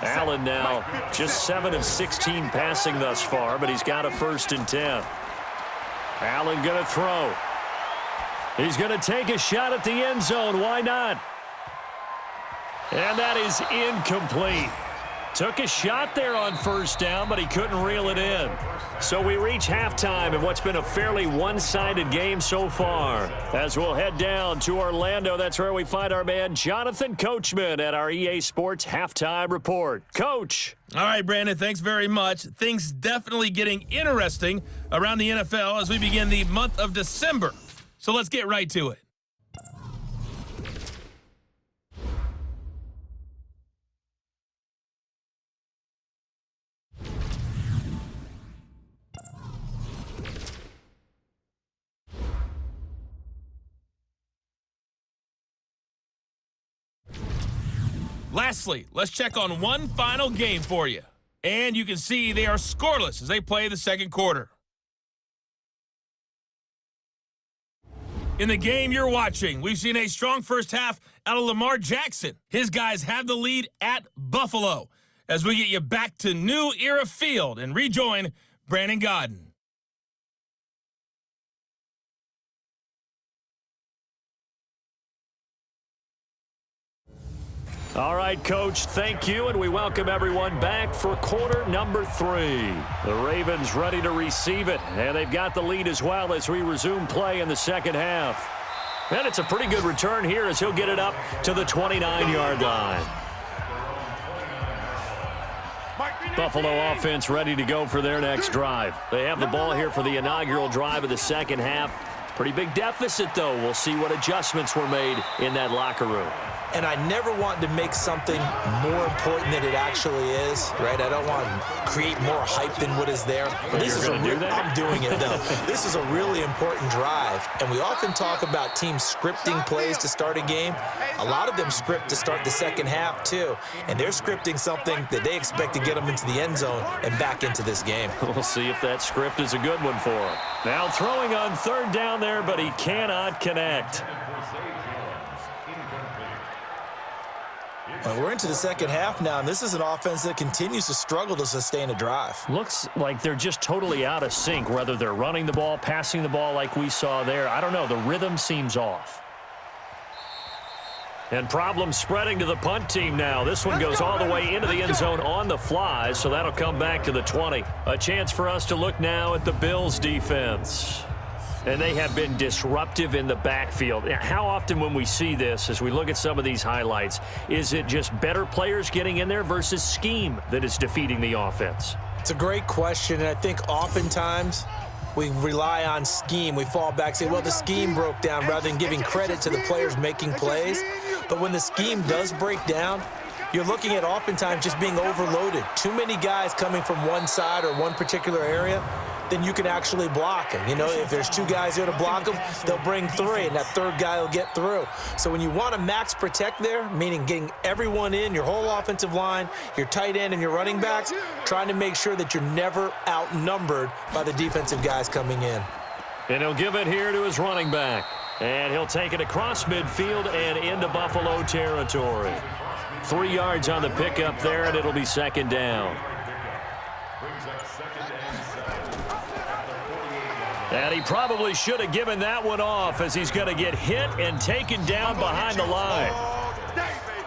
Speaker 2: Allen now just 7 of 16 passing thus far, but he's got a 1st and 10. Allen going to throw. He's going to take a shot at the end zone. Why not? And that is incomplete. Took a shot there on first down, but he couldn't reel it in. So we reach halftime in what's been a fairly one-sided game so far. As we'll head down to Orlando, that's where we find our man Jonathan Coachman at our EA Sports Halftime Report. Coach.
Speaker 1: All right, Brandon, thanks very much. Things definitely getting interesting around the NFL as we begin the month of December. So let's get right to it. Lastly, let's check on one final game for you. And you can see they are scoreless as they play the second quarter. In the game you're watching, we've seen a strong first half out of Lamar Jackson. His guys have the lead at Buffalo as we get you back to New Era Field and rejoin Brandon Godden.
Speaker 2: All right, Coach, thank you, and we welcome everyone back for quarter number 3. The Ravens ready to receive it, and they've got the lead as well as we resume play in the second half. And it's a pretty good return here as he'll get it up to the 29-yard line. Buffalo offense ready to go for their next drive. They have the ball here for the inaugural drive of the second half. Pretty big deficit, though. We'll see what adjustments were made in that locker room.
Speaker 3: And I never want to make something more important than it actually is, right? I don't want to create more hype than what is there. But this is I'm doing it, though. This is a really important drive. And we often talk about teams scripting plays to start a game. A lot of them script to start the second half, too. And they're scripting something that they expect to get them into the end zone and back into this game.
Speaker 2: We'll see if that script is a good one for him. Now throwing on third down there, but he cannot connect.
Speaker 3: Well, we're into the second half now, and this is an offense that continues to struggle to sustain a drive.
Speaker 2: Looks like they're just totally out of sync, whether they're running the ball, passing the ball like we saw there. I don't know. The rhythm seems off. And problems spreading to the punt team now. This one goes all the way into the end zone on the fly, so that'll come back to the 20. A chance for us to look now at the Bills' defense. And they have been disruptive in the backfield. How often when we see this, as we look at some of these highlights, is it just better players getting in there versus scheme that is defeating the offense?
Speaker 3: It's a great question, and I think oftentimes we rely on scheme. We fall back and say, well, the scheme broke down rather than giving credit to the players making plays. But when the scheme does break down, you're looking at oftentimes just being overloaded. Too many guys coming from one side or one particular area, then you can actually block them. You know, if there's 2 guys there to block them, they'll bring 3, and that 3rd guy will get through. So when you want to max protect there, meaning getting everyone in, your whole offensive line, your tight end, and your running backs, trying to make sure that you're never outnumbered by the defensive guys coming in.
Speaker 2: And he'll give it here to his running back. And he'll take it across midfield and into Buffalo territory. 3 yards on the pickup there, and it'll be second down. And he probably should have given that one off as he's going to get hit and taken down behind the line.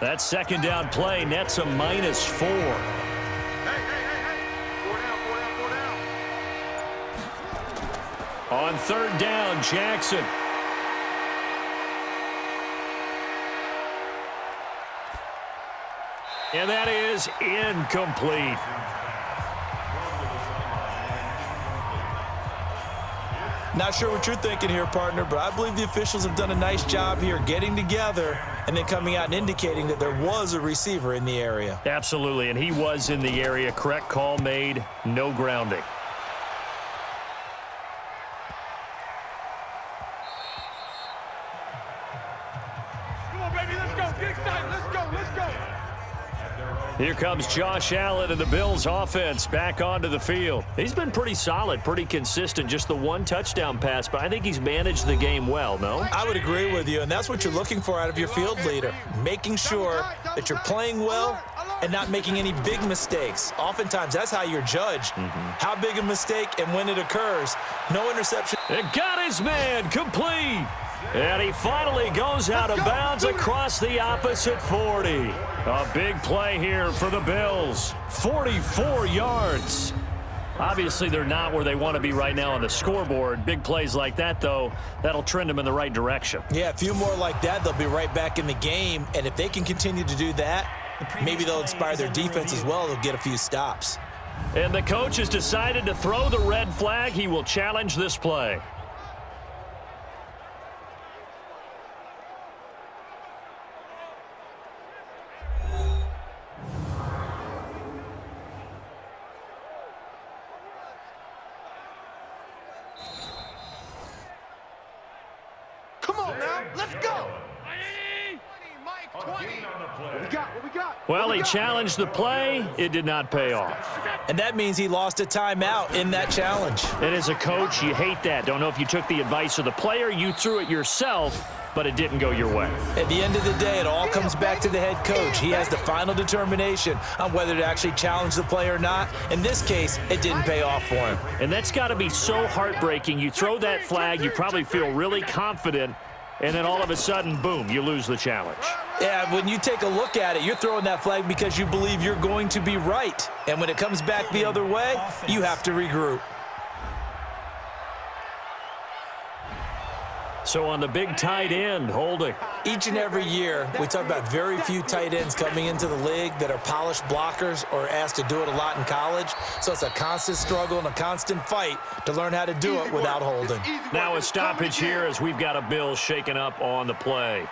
Speaker 2: That second down play nets a -4. On third down, Jackson. And that is incomplete.
Speaker 3: Not sure what you're thinking here, partner, but I believe the officials have done a nice job here getting together and then coming out and indicating that there was a receiver in the area.
Speaker 2: Absolutely, and he was in the area. Correct call made, no grounding.
Speaker 4: Come on, baby, let's go. Get excited. Let's go. Let's go.
Speaker 2: Here comes Josh Allen and the Bills offense back onto the field. He's been pretty solid, pretty consistent, just the 1 touchdown pass, but I think he's managed the game well, no?
Speaker 3: I would agree with you, and that's what you're looking for out of your field leader, making sure that you're playing well and not making any big mistakes. Oftentimes, that's how you're judged. How big a mistake and when it occurs. No interception.
Speaker 2: It got his man complete. And he finally goes out of bounds across the opposite 40. A big play here for the Bills. 44 yards. Obviously, they're not where they want to be right now on the scoreboard. Big plays like that, though, that'll trend them in the right direction.
Speaker 3: Yeah, a few more like that, they'll be right back in the game. And if they can continue to do that, maybe they'll inspire their defense as well. They'll get a few stops.
Speaker 2: And the coach has decided to throw the red flag. He will challenge this play.
Speaker 4: Come on now. Let's go. Mike.
Speaker 6: A gain on the play.
Speaker 4: What we got?
Speaker 2: Well, he challenged the play. It did not pay off.
Speaker 3: And that means he lost a timeout in that challenge.
Speaker 2: And as a coach, you hate that. Don't know if you took the advice of the player, you threw it yourself, but it didn't go your way.
Speaker 3: At the end of the day, it all comes back to the head coach. He has the final determination on whether to actually challenge the play or not. In this case, it didn't pay off for him.
Speaker 2: And that's got to be so heartbreaking. You throw that flag, you probably feel really confident, and then all of a sudden, boom, you lose the challenge.
Speaker 3: Yeah, when you take a look at it, you're throwing that flag because you believe you're going to be right. And when it comes back the other way, you have to regroup.
Speaker 2: So on the big tight end, holding.
Speaker 3: Each and every year, we talk about very few tight ends coming into the league that are polished blockers or asked to do it a lot in college. So it's a constant struggle and a constant fight to learn how to do it without holding.
Speaker 2: Now a stoppage here as we've got a Bill shaken up on the play.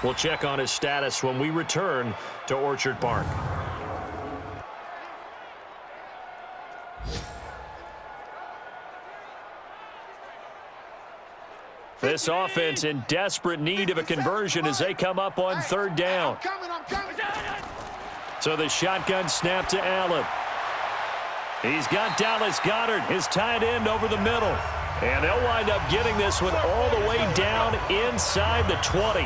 Speaker 2: We'll check on his status when we return to Orchard Park. This offense in desperate need of a conversion as they come up on third down.
Speaker 4: I'm coming.
Speaker 2: So the shotgun snap to Allen. He's got Dallas Goedert, his tight end, over the middle. And they'll wind up getting this one all the way down inside the 20.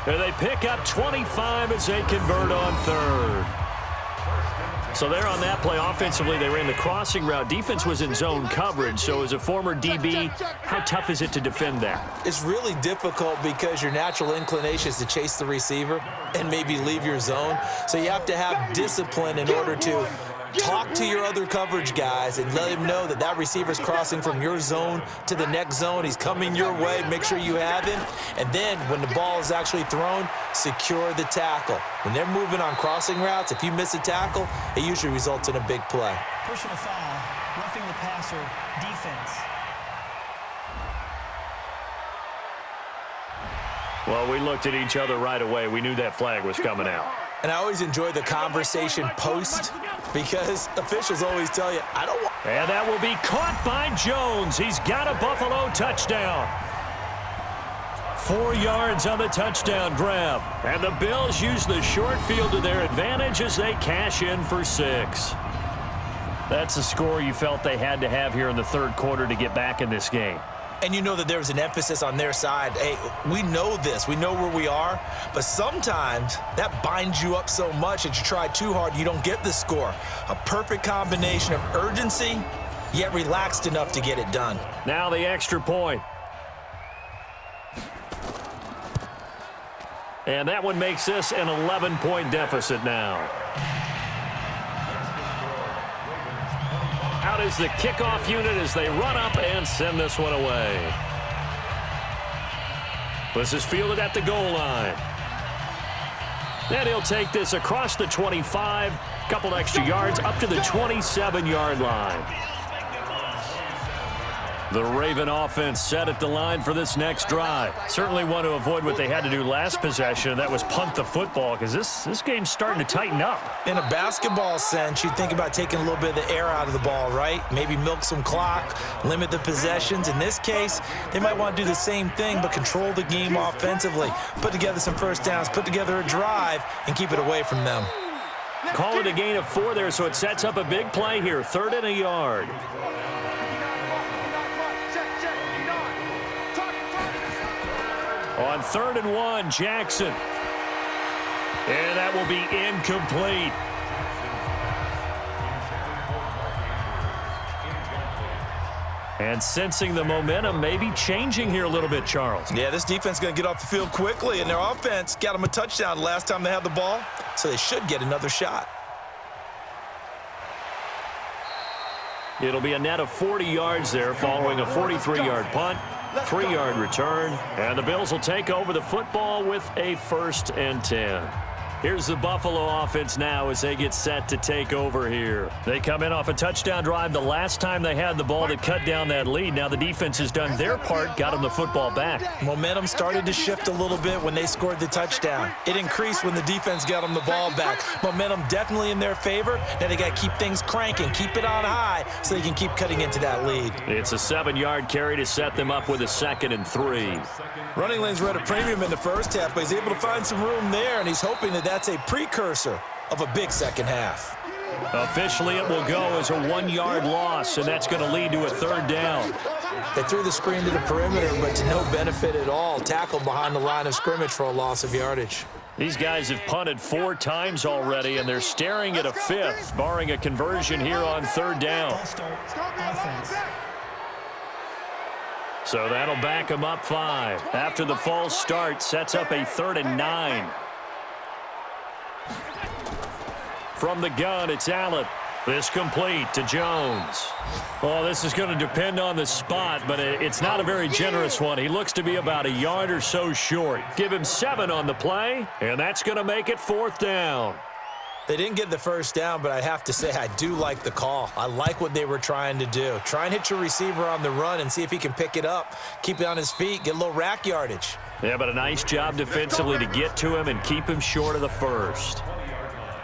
Speaker 2: And they pick up 25 as they convert on third. So there on that play, offensively, they ran the crossing route. Defense was in zone coverage. So as a former DB, how tough is it to defend that?
Speaker 3: It's really difficult because your natural inclination is to chase the receiver and maybe leave your zone. So you have to have discipline in order to talk to your other coverage guys and let him know that that receiver's crossing from your zone to the next zone. He's coming your way. Make sure you have him. And then when the ball is actually thrown, secure the tackle. When they're moving on crossing routes, if you miss a tackle, it usually results in a big play.
Speaker 7: Personal foul, roughing the passer, defense.
Speaker 2: Well, we looked at each other right away. We knew that flag was coming out.
Speaker 3: And I always enjoy the conversation post because officials always tell you, I don't want.
Speaker 2: And that will be caught by Jones. He's got a Buffalo touchdown. 4 yards on the touchdown grab. And the Bills use the short field to their advantage as they cash in for 6. That's the score you felt they had to have here in the third quarter to get back in this game.
Speaker 3: And you know that there was an emphasis on their side. Hey, we know this. We know where we are. But sometimes that binds you up so much that you try too hard, you don't get the score. A perfect combination of urgency, yet relaxed enough to get it done.
Speaker 2: Now the extra point. And that one makes this an 11-point deficit now. Out is the kickoff unit as they run up and send this one away. This is fielded at the goal line. And he'll take this across the 25, couple extra yards up to the 27-yard line. The Raven offense set at the line for this next drive. Certainly want to avoid what they had to do last possession, and that was punt the football, because this game's starting to tighten up.
Speaker 3: In a basketball sense, you think about taking a little bit of the air out of the ball, right? Maybe milk some clock, limit the possessions. In this case, they might want to do the same thing, but control the game offensively. Put together some first downs, put together a drive, and keep it away from them.
Speaker 2: Call it a gain of 4 there, so it sets up a big play here. 3rd and a yard. On 3rd and 1, Jackson. And that will be incomplete. And sensing the momentum maybe changing here a little bit, Charles.
Speaker 3: Yeah, this defense is going to get off the field quickly, and their offense got them a touchdown last time they had the ball, so they should get another shot.
Speaker 2: It'll be a net of 40 yards there following a 43-yard punt. 3-yard return, and the Bills will take over the football with a 1st and 10. Here's the Buffalo offense now as they get set to take over here. They come in off a touchdown drive the last time they had the ball that cut down that lead. Now the defense has done their part, got them the football back.
Speaker 3: Momentum started to shift a little bit when they scored the touchdown. It increased when the defense got them the ball back. Momentum definitely in their favor. Now they got to keep things cranking, keep it on high so they can keep cutting into that lead.
Speaker 2: It's a 7-yard carry to set them up with a 2nd and 3.
Speaker 3: Running lanes were at a premium in the first half, but he's able to find some room there, and he's hoping that that's a precursor of a big second half.
Speaker 2: Officially, it will go as a 1-yard loss, and that's going to lead to a 3rd down.
Speaker 3: They threw the screen to the perimeter, but to no benefit at all. Tackled behind the line of scrimmage for a loss of yardage.
Speaker 2: These guys have punted 4 times already, and they're staring at a 5th, barring a conversion here on 3rd down. So that'll back them up 5. After the false start, sets up a 3rd and 9. From the gun, it's Allen. This complete to Jones. Oh, this is going to depend on the spot, but it's not a very generous one. He looks to be about a yard or so short. Give him 7 on the play, and that's going to make it 4th down.
Speaker 3: They didn't get the first down, but I have to say I do like the call. I like what they were trying to do. Try and hit your receiver on the run and see if he can pick it up, keep it on his feet, get a little rack yardage.
Speaker 2: Yeah, but a nice job defensively to get to him and keep him short of the first.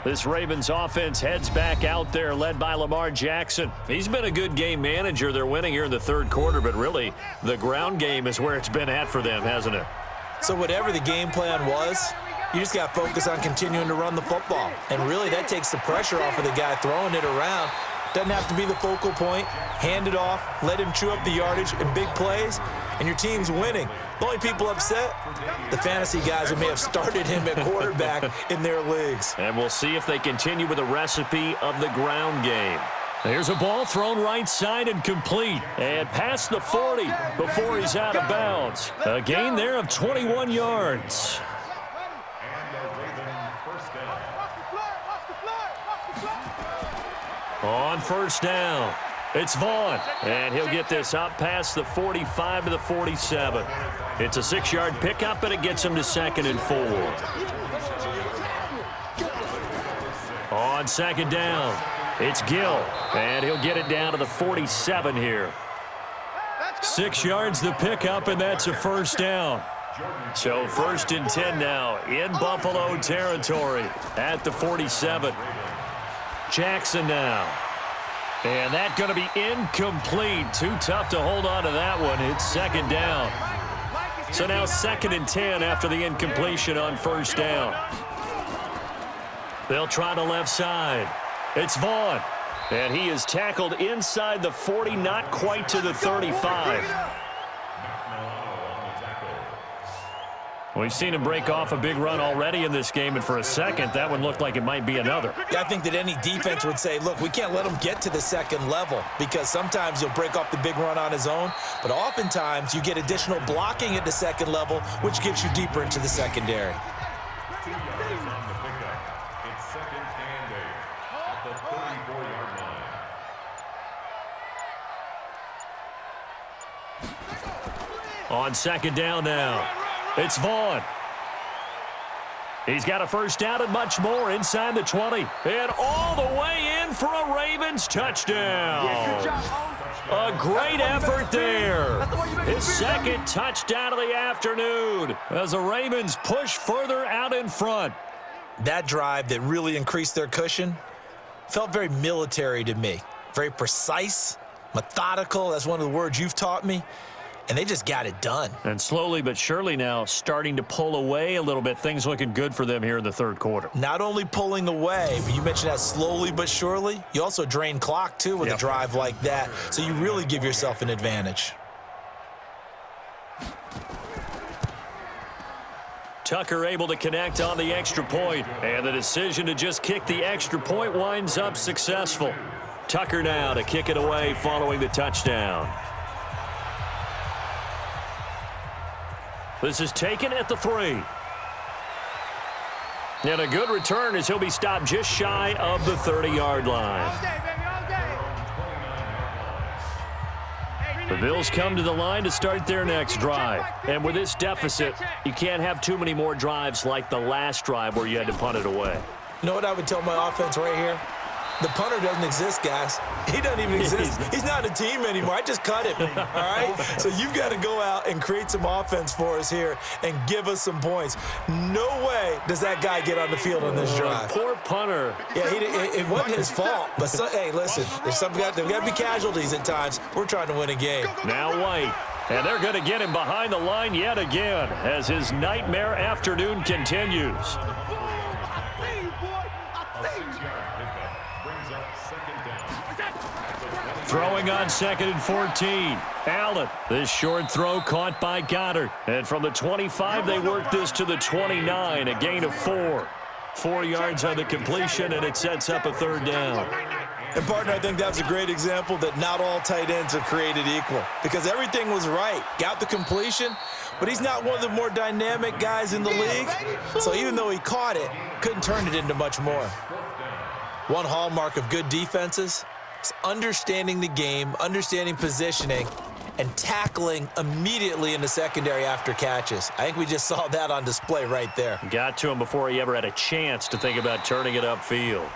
Speaker 2: This Ravens offense heads back out there, led by Lamar Jackson. He's been a good game manager. They're winning here in the 3rd quarter, but really the ground game is where it's been at for them, hasn't it?
Speaker 3: So whatever the game plan was, you just got to focus on continuing to run the football. And really, that takes the pressure off of the guy throwing it around. Doesn't have to be the focal point. Hand it off, let him chew up the yardage in big plays, and your team's winning. The only people upset, the fantasy guys who may have started him at quarterback in their leagues.
Speaker 2: And we'll see if they continue with the recipe of the ground game. There's a ball thrown right side and complete. And past the 40 before he's out of bounds. A gain there of 21 yards. On 1st down, it's Vaughn, and he'll get this up past the 45 to the 47. It's a 6-yard pickup, and it gets him to 2nd and 4. On 2nd down, it's Gill, and he'll get it down to the 47 here. 6 yards the pickup, and that's a 1st down. So 1st and 10 now in Buffalo territory at the 47. Jackson now. And that's going to be incomplete. Too tough to hold on to that one. It's 2nd down. So now 2nd and 10 after the incompletion on 1st down. They'll try the left side. It's Vaughn. And he is tackled inside the 40, not quite to the 35. We've seen him break off a big run already in this game, and for a second, that one looked like it might be another.
Speaker 3: I think that any defense would say, look, we can't let him get to the 2nd level, because sometimes he'll break off the big run on his own, but oftentimes you get additional blocking at the 2nd level, which gets you deeper into the secondary.
Speaker 2: On 2nd down now, it's Vaughn. He's got a 1st down and much more inside the 20. And all the way in for a Ravens touchdown. A great effort there. His 2nd touchdown of the afternoon as the Ravens push further out in front.
Speaker 3: That drive that really increased their cushion felt very military to me. Very precise, methodical. That's one of the words you've taught me. And they just got it done.
Speaker 2: And slowly but surely now starting to pull away a little bit. Things looking good for them here in the 3rd quarter.
Speaker 3: Not only pulling away, but you mentioned that slowly but surely. You also drain clock, too, with a drive like that. So you really give yourself an advantage.
Speaker 2: Tucker able to connect on the extra point. And the decision to just kick the extra point winds up successful. Tucker now to kick it away following the touchdown. This is taken at the 3. And a good return as he'll be stopped just shy of the 30-yard line. The Bills come to the line to start their next drive. And with this deficit, you can't have too many more drives like the last drive where you had to punt it away.
Speaker 3: You know what I would tell my offense right here? The punter doesn't exist, guys. He doesn't even exist. He's not a team anymore. I just cut him, all right? So you've got to go out and create some offense for us here and give us some points. No way does that guy get on the field on this drive.
Speaker 2: Poor punter.
Speaker 3: Yeah, it wasn't his fault. But, hey, listen, there's got to be casualties at times. We're trying to win a game.
Speaker 2: Now White. And they're going to get him behind the line yet again as his nightmare afternoon continues. Throwing on 2nd and 14. Allen. This short throw caught by Goddard. And from the 25, they work this to the 29, a gain of 4. 4 yards on the completion, and it sets up a 3rd down.
Speaker 3: And, partner, I think that's a great example that not all tight ends are created equal because everything was right. Got the completion, but he's not one of the more dynamic guys in the league. So even though he caught it, couldn't turn it into much more. One hallmark of good defenses is understanding the game, understanding positioning, and tackling immediately in the secondary after catches. I think we just saw that on display right there.
Speaker 2: Got to him before he ever had a chance to think about turning it upfield.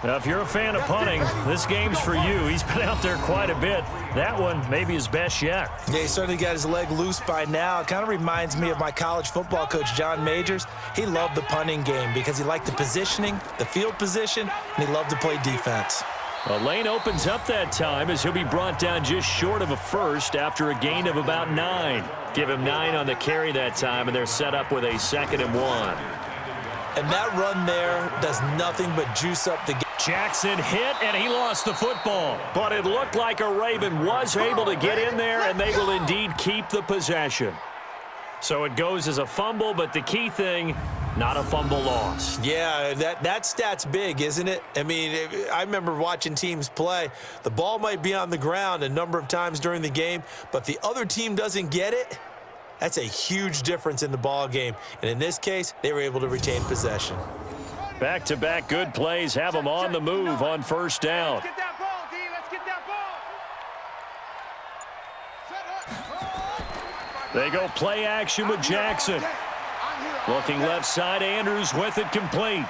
Speaker 2: Now, if you're a fan of punting, this game's for you. He's been out there quite a bit. That one maybe his best yet.
Speaker 3: Yeah, he certainly got his leg loose by now. It kind of reminds me of my college football coach, John Majors. He loved the punting game because he liked the positioning, the field position, and he loved to play defense.
Speaker 2: A lane opens up that time as he'll be brought down just short of a first after a gain of about 9. Give him 9 on the carry that time, and they're set up with a 2nd and 1.
Speaker 3: And that run there does nothing but juice up the game.
Speaker 2: Jackson hit, and he lost the football. But it looked like a Raven was able to get in there, and they will indeed keep the possession. So it goes as a fumble, but the key thing, not a fumble lost.
Speaker 3: Yeah, that stat's big, isn't it? I mean, I remember watching teams play. The ball might be on the ground a number of times during the game, but if the other team doesn't get it, that's a huge difference in the ball game. And in this case, they were able to retain possession.
Speaker 2: Back-to-back good plays have them on the move on 1st down.
Speaker 4: Let's get that ball, D. Let's get that ball.
Speaker 2: They go play action with Jackson. Looking left side, Andrews with it complete.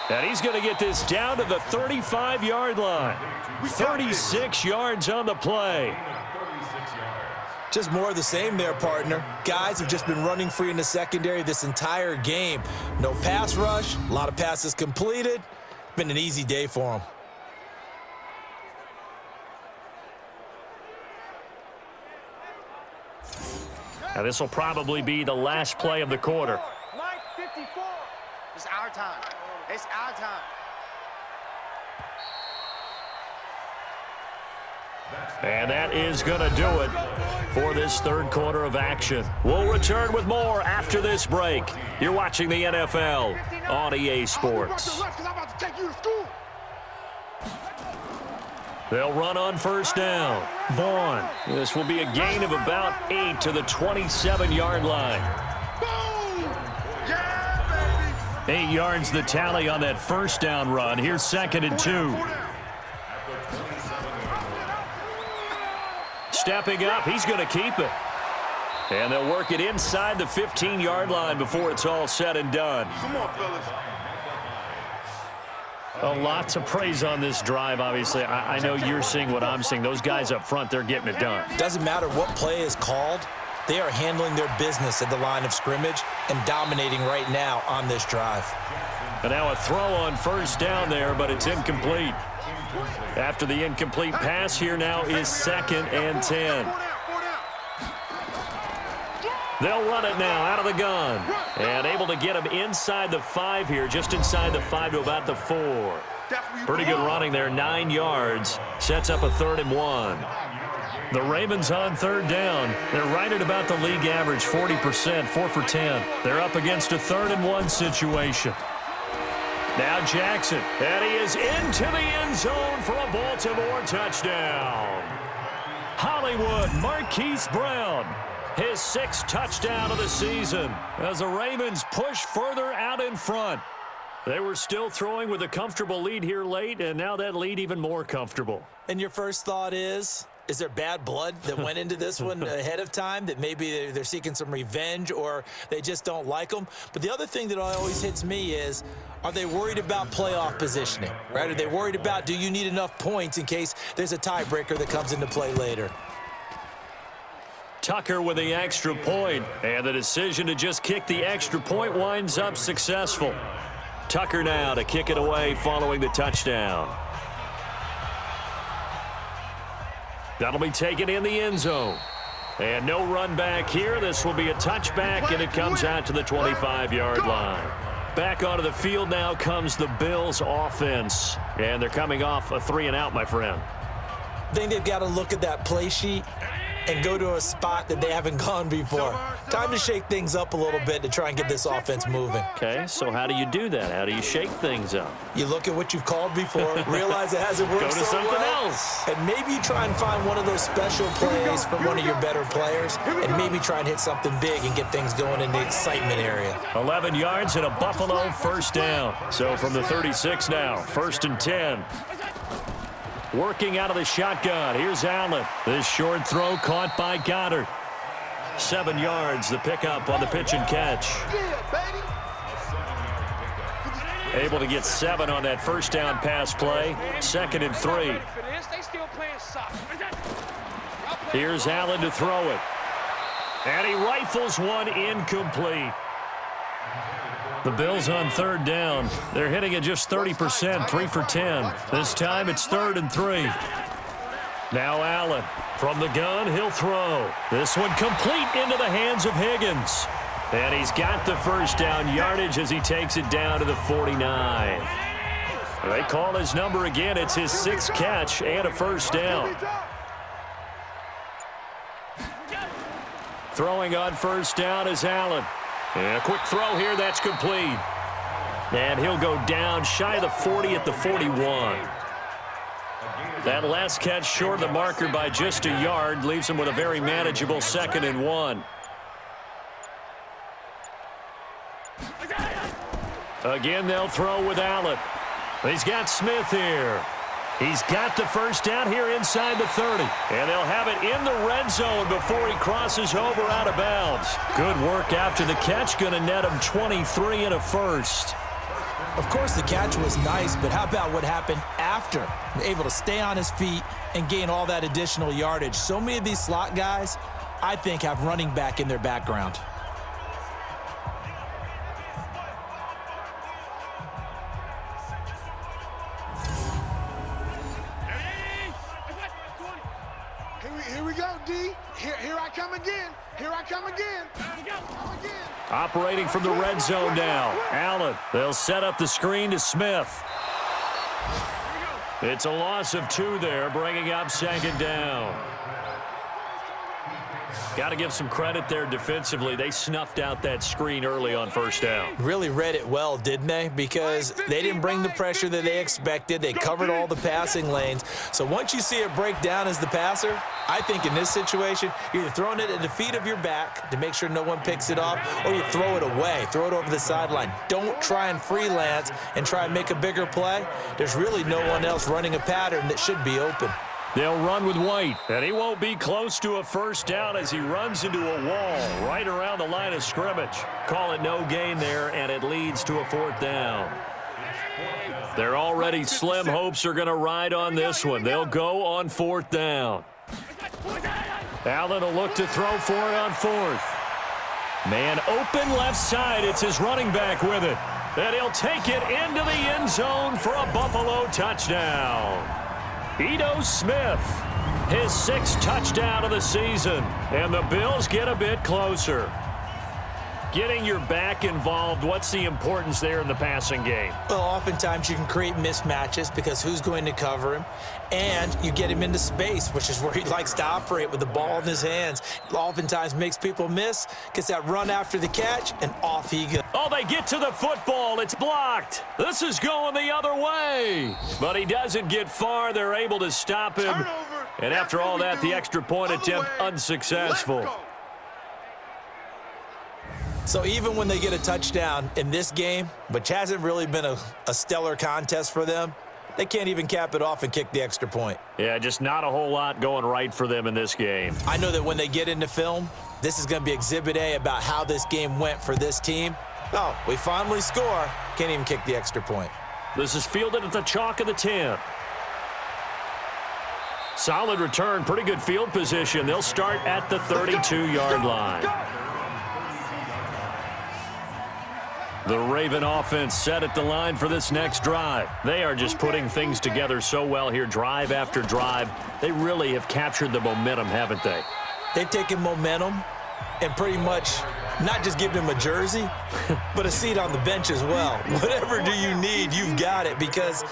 Speaker 2: And he's going to get this down to the 35-yard line. 36 yards on the play.
Speaker 3: Just more of the same there, partner. Guys have just been running free in the secondary this entire game. No pass rush, a lot of passes completed. Been an easy day for them.
Speaker 2: Now this will probably be the last play of the quarter.
Speaker 4: Mike 54. It's our time. It's our time.
Speaker 2: And that is going to do it for this 3rd quarter of action. We'll return with more after this break. You're watching the NFL on EA Sports. They'll run on 1st down. Vaughn. This will be a gain of about 8 to the 27-yard line. 8 yards the tally on that 1st down run. Here's 2nd and 2. Stepping up, he's going to keep it. And they'll work it inside the 15-yard line before it's all said and done.
Speaker 4: Come on, fellas.
Speaker 2: A lot to praise on this drive, obviously. I know you're seeing what I'm seeing. Those guys up front, they're getting it done.
Speaker 3: Doesn't matter what play is called. They are handling their business at the line of scrimmage and dominating right now on this drive.
Speaker 2: And now a throw on 1st down there, but it's incomplete. After the incomplete pass, here now is 2nd and 10. They'll run it now out of the gun. And able to get him inside the 5 here, just inside the 5 to about the 4. Pretty good running there, 9 yards. Sets up a 3rd and 1. The Ravens on 3rd down. They're right at about the league average, 40%, 4 for 10. They're up against a 3rd and 1 situation. Now Jackson, and he is into the end zone for a Baltimore touchdown. Hollywood Marquise Brown, his 6th touchdown of the season as the Ravens push further out in front. They were still throwing with a comfortable lead here late, and now that lead even more comfortable.
Speaker 3: And your first thought is there bad blood that went into this one ahead of time, that maybe they're seeking some revenge or they just don't like them? But the other thing that always hits me is, are they worried about playoff positioning, right? Are they worried about, do you need enough points in case there's a tiebreaker that comes into play later?
Speaker 2: Tucker with the extra point, and the decision to just kick the extra point winds up successful. Tucker now to kick it away following the touchdown. That'll be taken in the end zone. And no run back here. This will be a touchback, and it comes out to the 25-yard line. Back onto the field now comes the Bills offense. And they're coming off a 3-and-out, my friend.
Speaker 3: I think they've got to look at that play sheet and go to a spot that they haven't gone before. Time to shake things up a little bit to try and get this offense moving.
Speaker 2: Okay, so how do you do that? How do you shake things up?
Speaker 3: You look at what you've called before, realize it hasn't worked
Speaker 2: Go to
Speaker 3: so
Speaker 2: something
Speaker 3: well,
Speaker 2: else.
Speaker 3: and maybe you try and find one of those special plays from one of your better players, and maybe try and hit something big and get things going in the excitement area.
Speaker 2: 11 yards and a Buffalo first down. So from the 36 now, 1st and 10. Working out of the shotgun. Here's Allen. This short throw caught by Goddard. 7 yards, the pickup on the pitch and catch. Able to get 7 on that first down pass play. 2nd and 3. Here's Allen to throw it. And he rifles one incomplete. The Bills on 3rd down. They're hitting at just 30%, 3 for 10. This time it's 3rd and 3. Now Allen from the gun, he'll throw. This one complete into the hands of Higgins. And he's got the first down yardage as he takes it down to the 49. They call his number again. It's his 6th catch and a first down. Throwing on first down is Allen. And a quick throw here, that's complete. And he'll go down shy of the 40 at the 41. That last catch short of the marker by just a yard leaves him with a very manageable 2nd and 1. Again, they'll throw with Allen. He's got Smith here. He's got the first down here inside the 30. And they'll have it in the red zone before he crosses over out of bounds. Good work after the catch. Going to net him 23 and a first.
Speaker 3: Of course, the catch was nice, but how about what happened after? Able to stay on his feet and gain all that additional yardage. So many of these slot guys, I think, have running back in their background.
Speaker 4: Here we go, D. Here I come again. Here I come again.
Speaker 2: Operating from the red zone now. Allen, they'll set up the screen to Smith. It's a loss of 2 there, bringing up 2nd down. Got to give some credit there defensively. They snuffed out that screen early on first down.
Speaker 3: Really read it well, didn't they? Because they didn't bring the pressure that they expected. They covered all the passing lanes. So once you see it break down as the passer, I think in this situation, you're either throwing it at the feet of your back to make sure no one picks it off, or you throw it away, throw it over the sideline. Don't try and freelance and try and make a bigger play. There's really no one else running a pattern that should be open.
Speaker 2: They'll run with White, and he won't be close to a first down as he runs into a wall right around the line of scrimmage. Call it no gain there, and it leads to a 4th down. Their already slim hopes are going to ride on this one. They'll go on 4th down. Allen will look to throw for it on 4th. Man open left side. It's his running back with it. And he'll take it into the end zone for a Buffalo touchdown. Ito Smith, his 6th touchdown of the season. And the Bills get a bit closer. Getting your back involved, what's the importance there in the passing game?
Speaker 3: Well, oftentimes you can create mismatches because who's going to cover him? And you get him into space, which is where he likes to operate with the ball in his hands. Oftentimes makes people miss, gets that run after the catch, and off he goes.
Speaker 2: Oh, they get to the football. It's blocked. This is going the other way. But he doesn't get far. They're able to stop him.
Speaker 4: Turnover.
Speaker 2: And after all that, the extra point attempt unsuccessful.
Speaker 3: So even when they get a touchdown in this game, which hasn't really been a stellar contest for them, they can't even cap it off and kick the extra point.
Speaker 2: Yeah, just not a whole lot going right for them in this game.
Speaker 3: I know that when they get into film, this is going to be Exhibit A about how this game went for this team. Oh, we finally score. Can't even kick the extra point.
Speaker 2: This is fielded at the chalk of the 10. Solid return, pretty good field position. They'll start at the 32-yard line. The Raven offense set at the line for this next drive. They are just putting things together so well here, drive after drive. They really have captured the momentum, haven't they?
Speaker 3: They've taken momentum and pretty much not just given him a jersey, but a seat on the bench as well. Whatever do you need, you've got it, because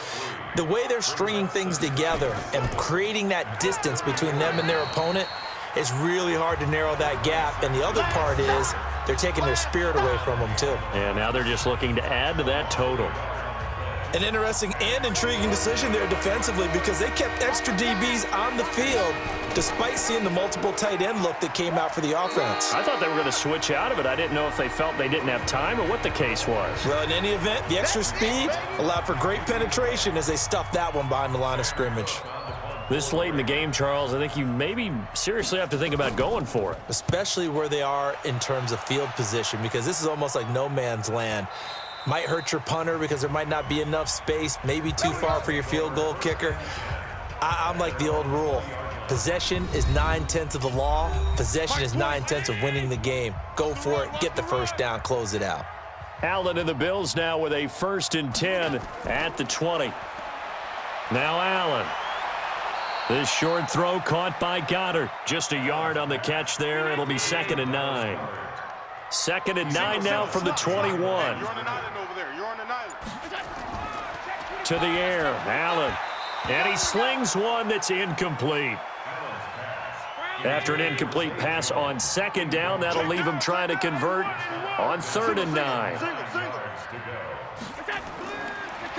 Speaker 3: the way they're stringing things together and creating that distance between them and their opponent, it's really hard to narrow that gap. And the other part is they're taking their spirit away from them, too.
Speaker 2: And now they're just looking to add to that total.
Speaker 3: An interesting and intriguing decision there defensively, because they kept extra DBs on the field despite seeing the multiple tight end look that came out for the offense.
Speaker 2: I thought they were going to switch out of it. I didn't know if they felt they didn't have time or what the case was.
Speaker 3: Well, in any event, the extra speed allowed for great penetration as they stuffed that one behind the line of scrimmage.
Speaker 2: This late in the game, Charles, I think you maybe seriously have to think about going for it.
Speaker 3: Especially where they are in terms of field position, because this is almost like no man's land. Might hurt your punter because there might not be enough space, maybe too far for your field goal kicker. I'm like the old rule. Possession is 9/10 of the law. Possession is 9/10 of winning the game. Go for it, get the first down, close it out.
Speaker 2: Allen and the Bills now with a 1st and 10 at the 20. Now Allen. This short throw caught by Goddard. Just a yard on the catch there. It'll be 2nd and 9. 2nd and 9 now from the 21.
Speaker 4: You're on an island over there. You're on an island.
Speaker 2: To the air, Allen. And he slings one that's incomplete. After an incomplete pass on 2nd down, that'll leave him trying to convert on 3rd and 9.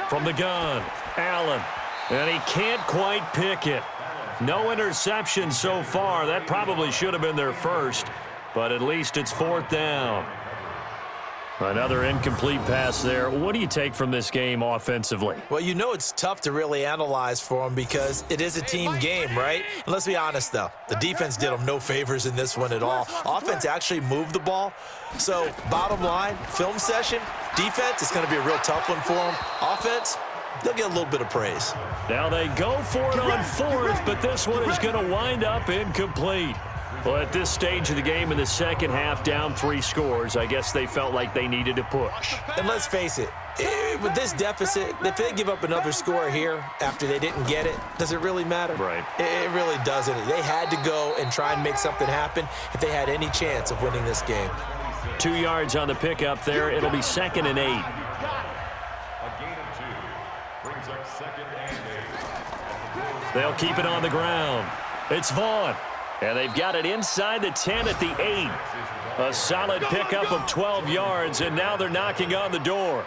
Speaker 2: From the gun, Allen. And he can't quite pick it. No interception so far. That probably should have been their first, but at least it's 4th down. Another incomplete pass there. What do you take from this game offensively?
Speaker 3: Well, you know it's tough to really analyze for them because it is a team game, right? And let's be honest, though. The defense did them no favors in this one at all. Offense actually moved the ball. So, bottom line, film session, defense, it's going to be a real tough one for them. Offense, they'll get a little bit of praise.
Speaker 2: Now they go for it on 4th, but this one is going to wind up incomplete. Well, at this stage of the game in the second half, down 3 scores, I guess they felt like they needed to push.
Speaker 3: And let's face it, with this deficit, if they give up another score here after they didn't get it, does it really matter?
Speaker 2: Right.
Speaker 3: It really doesn't. They had to go and try and make something happen if they had any chance of winning this game.
Speaker 2: 2 yards on the pickup there. It'll be 2nd and 8.
Speaker 6: A gain of 2 brings up 2nd and 8.
Speaker 2: They'll keep it on the ground. It's Vaughn. And they've got it inside the 10 at the 8. A solid pickup of 12 yards, and now they're knocking on the door.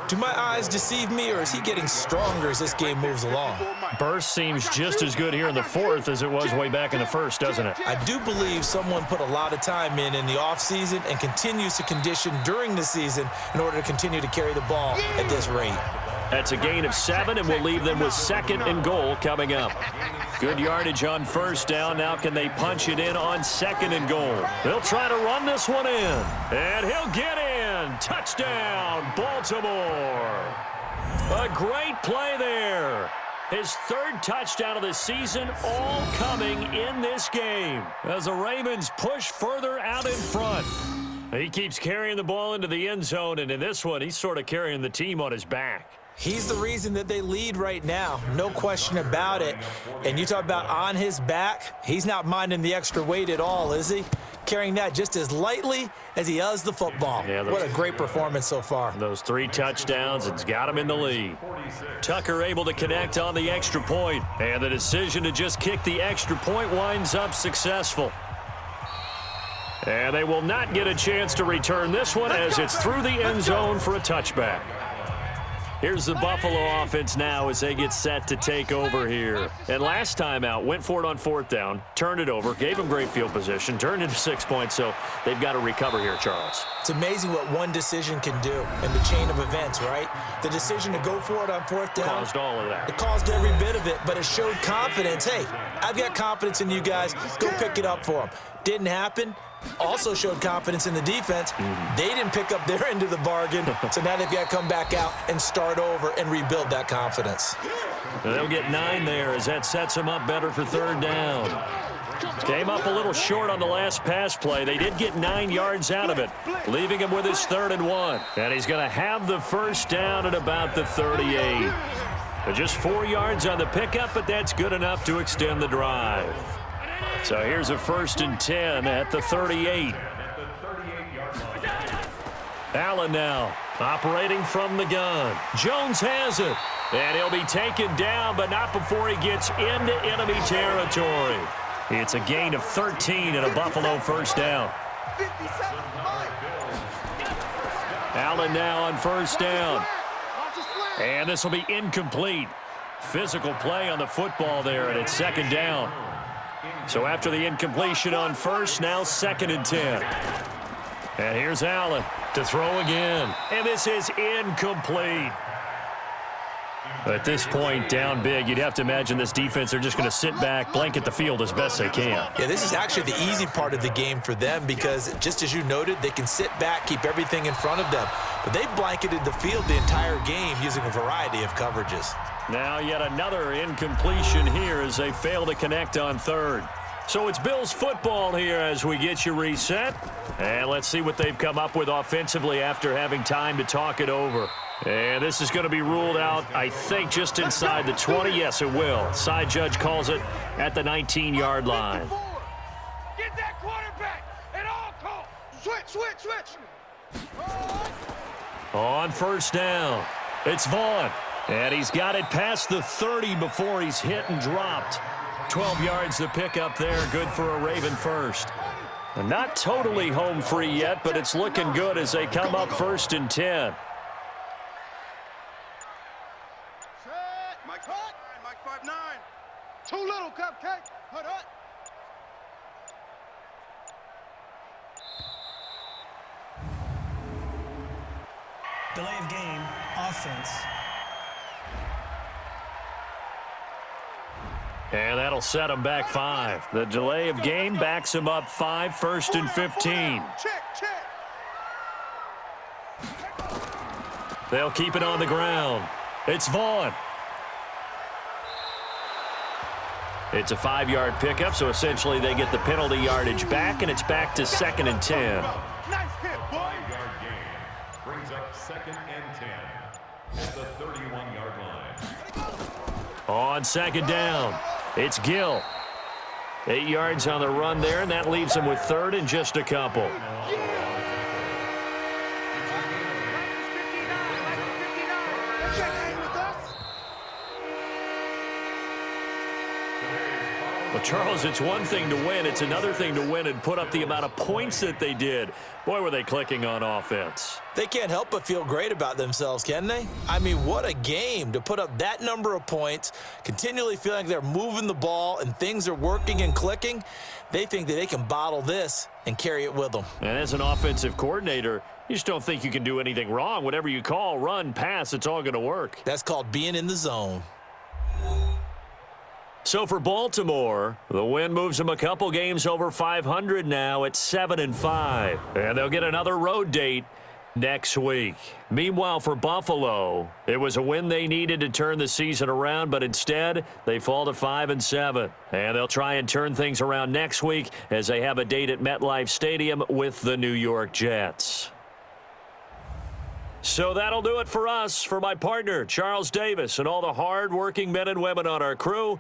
Speaker 3: Do my eyes deceive me, or is he getting stronger as this game moves along?
Speaker 2: Burst seems just as good here in the 4th as it was way back in the 1st, doesn't it?
Speaker 3: I do believe someone put a lot of time in the offseason and continues to condition during the season in order to continue to carry the ball at this rate.
Speaker 2: That's a gain of 7, and we'll leave them with 2nd and goal coming up. Good yardage on 1st down. Now can they punch it in on 2nd and goal? They'll try to run this one in, and he'll get in. Touchdown, Baltimore. A great play there. His 3rd touchdown of the season, all coming in this game as the Ravens push further out in front. He keeps carrying the ball into the end zone, and in this one, he's sort of carrying the team on his back.
Speaker 3: He's the reason that they lead right now, no question about it. And you talk about on his back, he's not minding the extra weight at all, is he? Carrying that just as lightly as he does the football.
Speaker 2: Yeah,
Speaker 3: what a great performance so far.
Speaker 2: Those 3 touchdowns, it's got him in the lead. Tucker able to connect on the extra point, and the decision to just kick the extra point winds up successful. And they will not get a chance to return this one as it's through the end zone for a touchback. Here's the Buffalo offense now as they get set to take over here. And last time out, went for it on 4th down, turned it over, gave them great field position, turned into 6 points, so they've got to recover here, Charles.
Speaker 3: It's amazing what one decision can do in the chain of events, right? The decision to go for it on 4th down.
Speaker 2: Caused all of that.
Speaker 3: It caused every bit of it, but it showed confidence. Hey, I've got confidence in you guys. Go pick it up for them. Didn't happen. Also showed confidence in the defense. They didn't pick up their end of the bargain, so now they've got to come back out and start over and rebuild that confidence.
Speaker 2: They'll get 9 there as that sets them up better for 3rd down. Came up a little short on the last pass play. They did get 9 yards out of it, leaving him with his 3rd and 1. And he's going to have the 1st down at about the 38. Just 4 yards on the pickup, but that's good enough to extend the drive. So here's a 1st and 10 at the 38. Allen now operating from the gun. Jones has it. And he'll be taken down, but not before he gets into enemy territory. It's a gain of 13 and a Buffalo 1st down. Allen now on 1st down. And this will be incomplete. Physical play on the football there, and it's 2nd down. So after the incompletion on 1st, now 2nd and 10. And here's Allen to throw again. And this is incomplete. At this point, down big, you'd have to imagine this defense, they're just going to sit back, blanket the field as best they can.
Speaker 3: Yeah, this is actually the easy part of the game for them because, just as you noted, they can sit back, keep everything in front of them. But they've blanketed the field the entire game using a variety of coverages.
Speaker 2: Now yet another incompletion here as they fail to connect on 3rd. So it's Bills football here as we get you reset. And let's see what they've come up with offensively after having time to talk it over. And this is going to be ruled out, I think, just inside the 20. Yes, it will. Side judge calls it at the 19-yard line.
Speaker 4: Get that quarterback at all costs. Switch.
Speaker 2: On 1st down, it's Vaughn. And he's got it past the 30 before he's hit and dropped. 12 yards to pick up there. Good for a Raven 1st. And not totally home free yet, but it's looking good as they come up 1st and 10.
Speaker 4: Mike 5-9. Too little, cupcake. Put up.
Speaker 7: Delay of game, offense.
Speaker 2: And that'll set them back 5. The delay of game backs them up 5, 1st and 15.
Speaker 4: Check.
Speaker 2: They'll keep it on the ground. It's Vaughn. It's a 5-yard pickup, so essentially they get the penalty yardage back, and it's back to 2nd and 10.
Speaker 4: Nice hit, boy.
Speaker 6: 5-yard gain brings up 2nd and 10 at the 31-yard line.
Speaker 2: On 2nd down, it's Gill. 8 yards on the run there, and that leaves them with 3rd and just a couple. Well, Charles, it's one thing to win. It's another thing to win and put up the amount of points that they did. Boy, were they clicking on offense.
Speaker 3: They can't help but feel great about themselves, can they? I mean, what a game to put up that number of points, continually feeling like they're moving the ball and things are working and clicking. They think that they can bottle this and carry it with them.
Speaker 2: And as an offensive coordinator, you just don't think you can do anything wrong. Whatever you call, run, pass, it's all going to work.
Speaker 3: That's called being in the zone.
Speaker 2: So for Baltimore, the win moves them a couple games over 500 now at 7-5. And they'll get another road date next week. Meanwhile, for Buffalo, it was a win they needed to turn the season around, but instead, they fall to 5-7. And they'll try and turn things around next week as they have a date at MetLife Stadium with the New York Jets. So that'll do it for us. For my partner, Charles Davis, and all the hard-working men and women on our crew,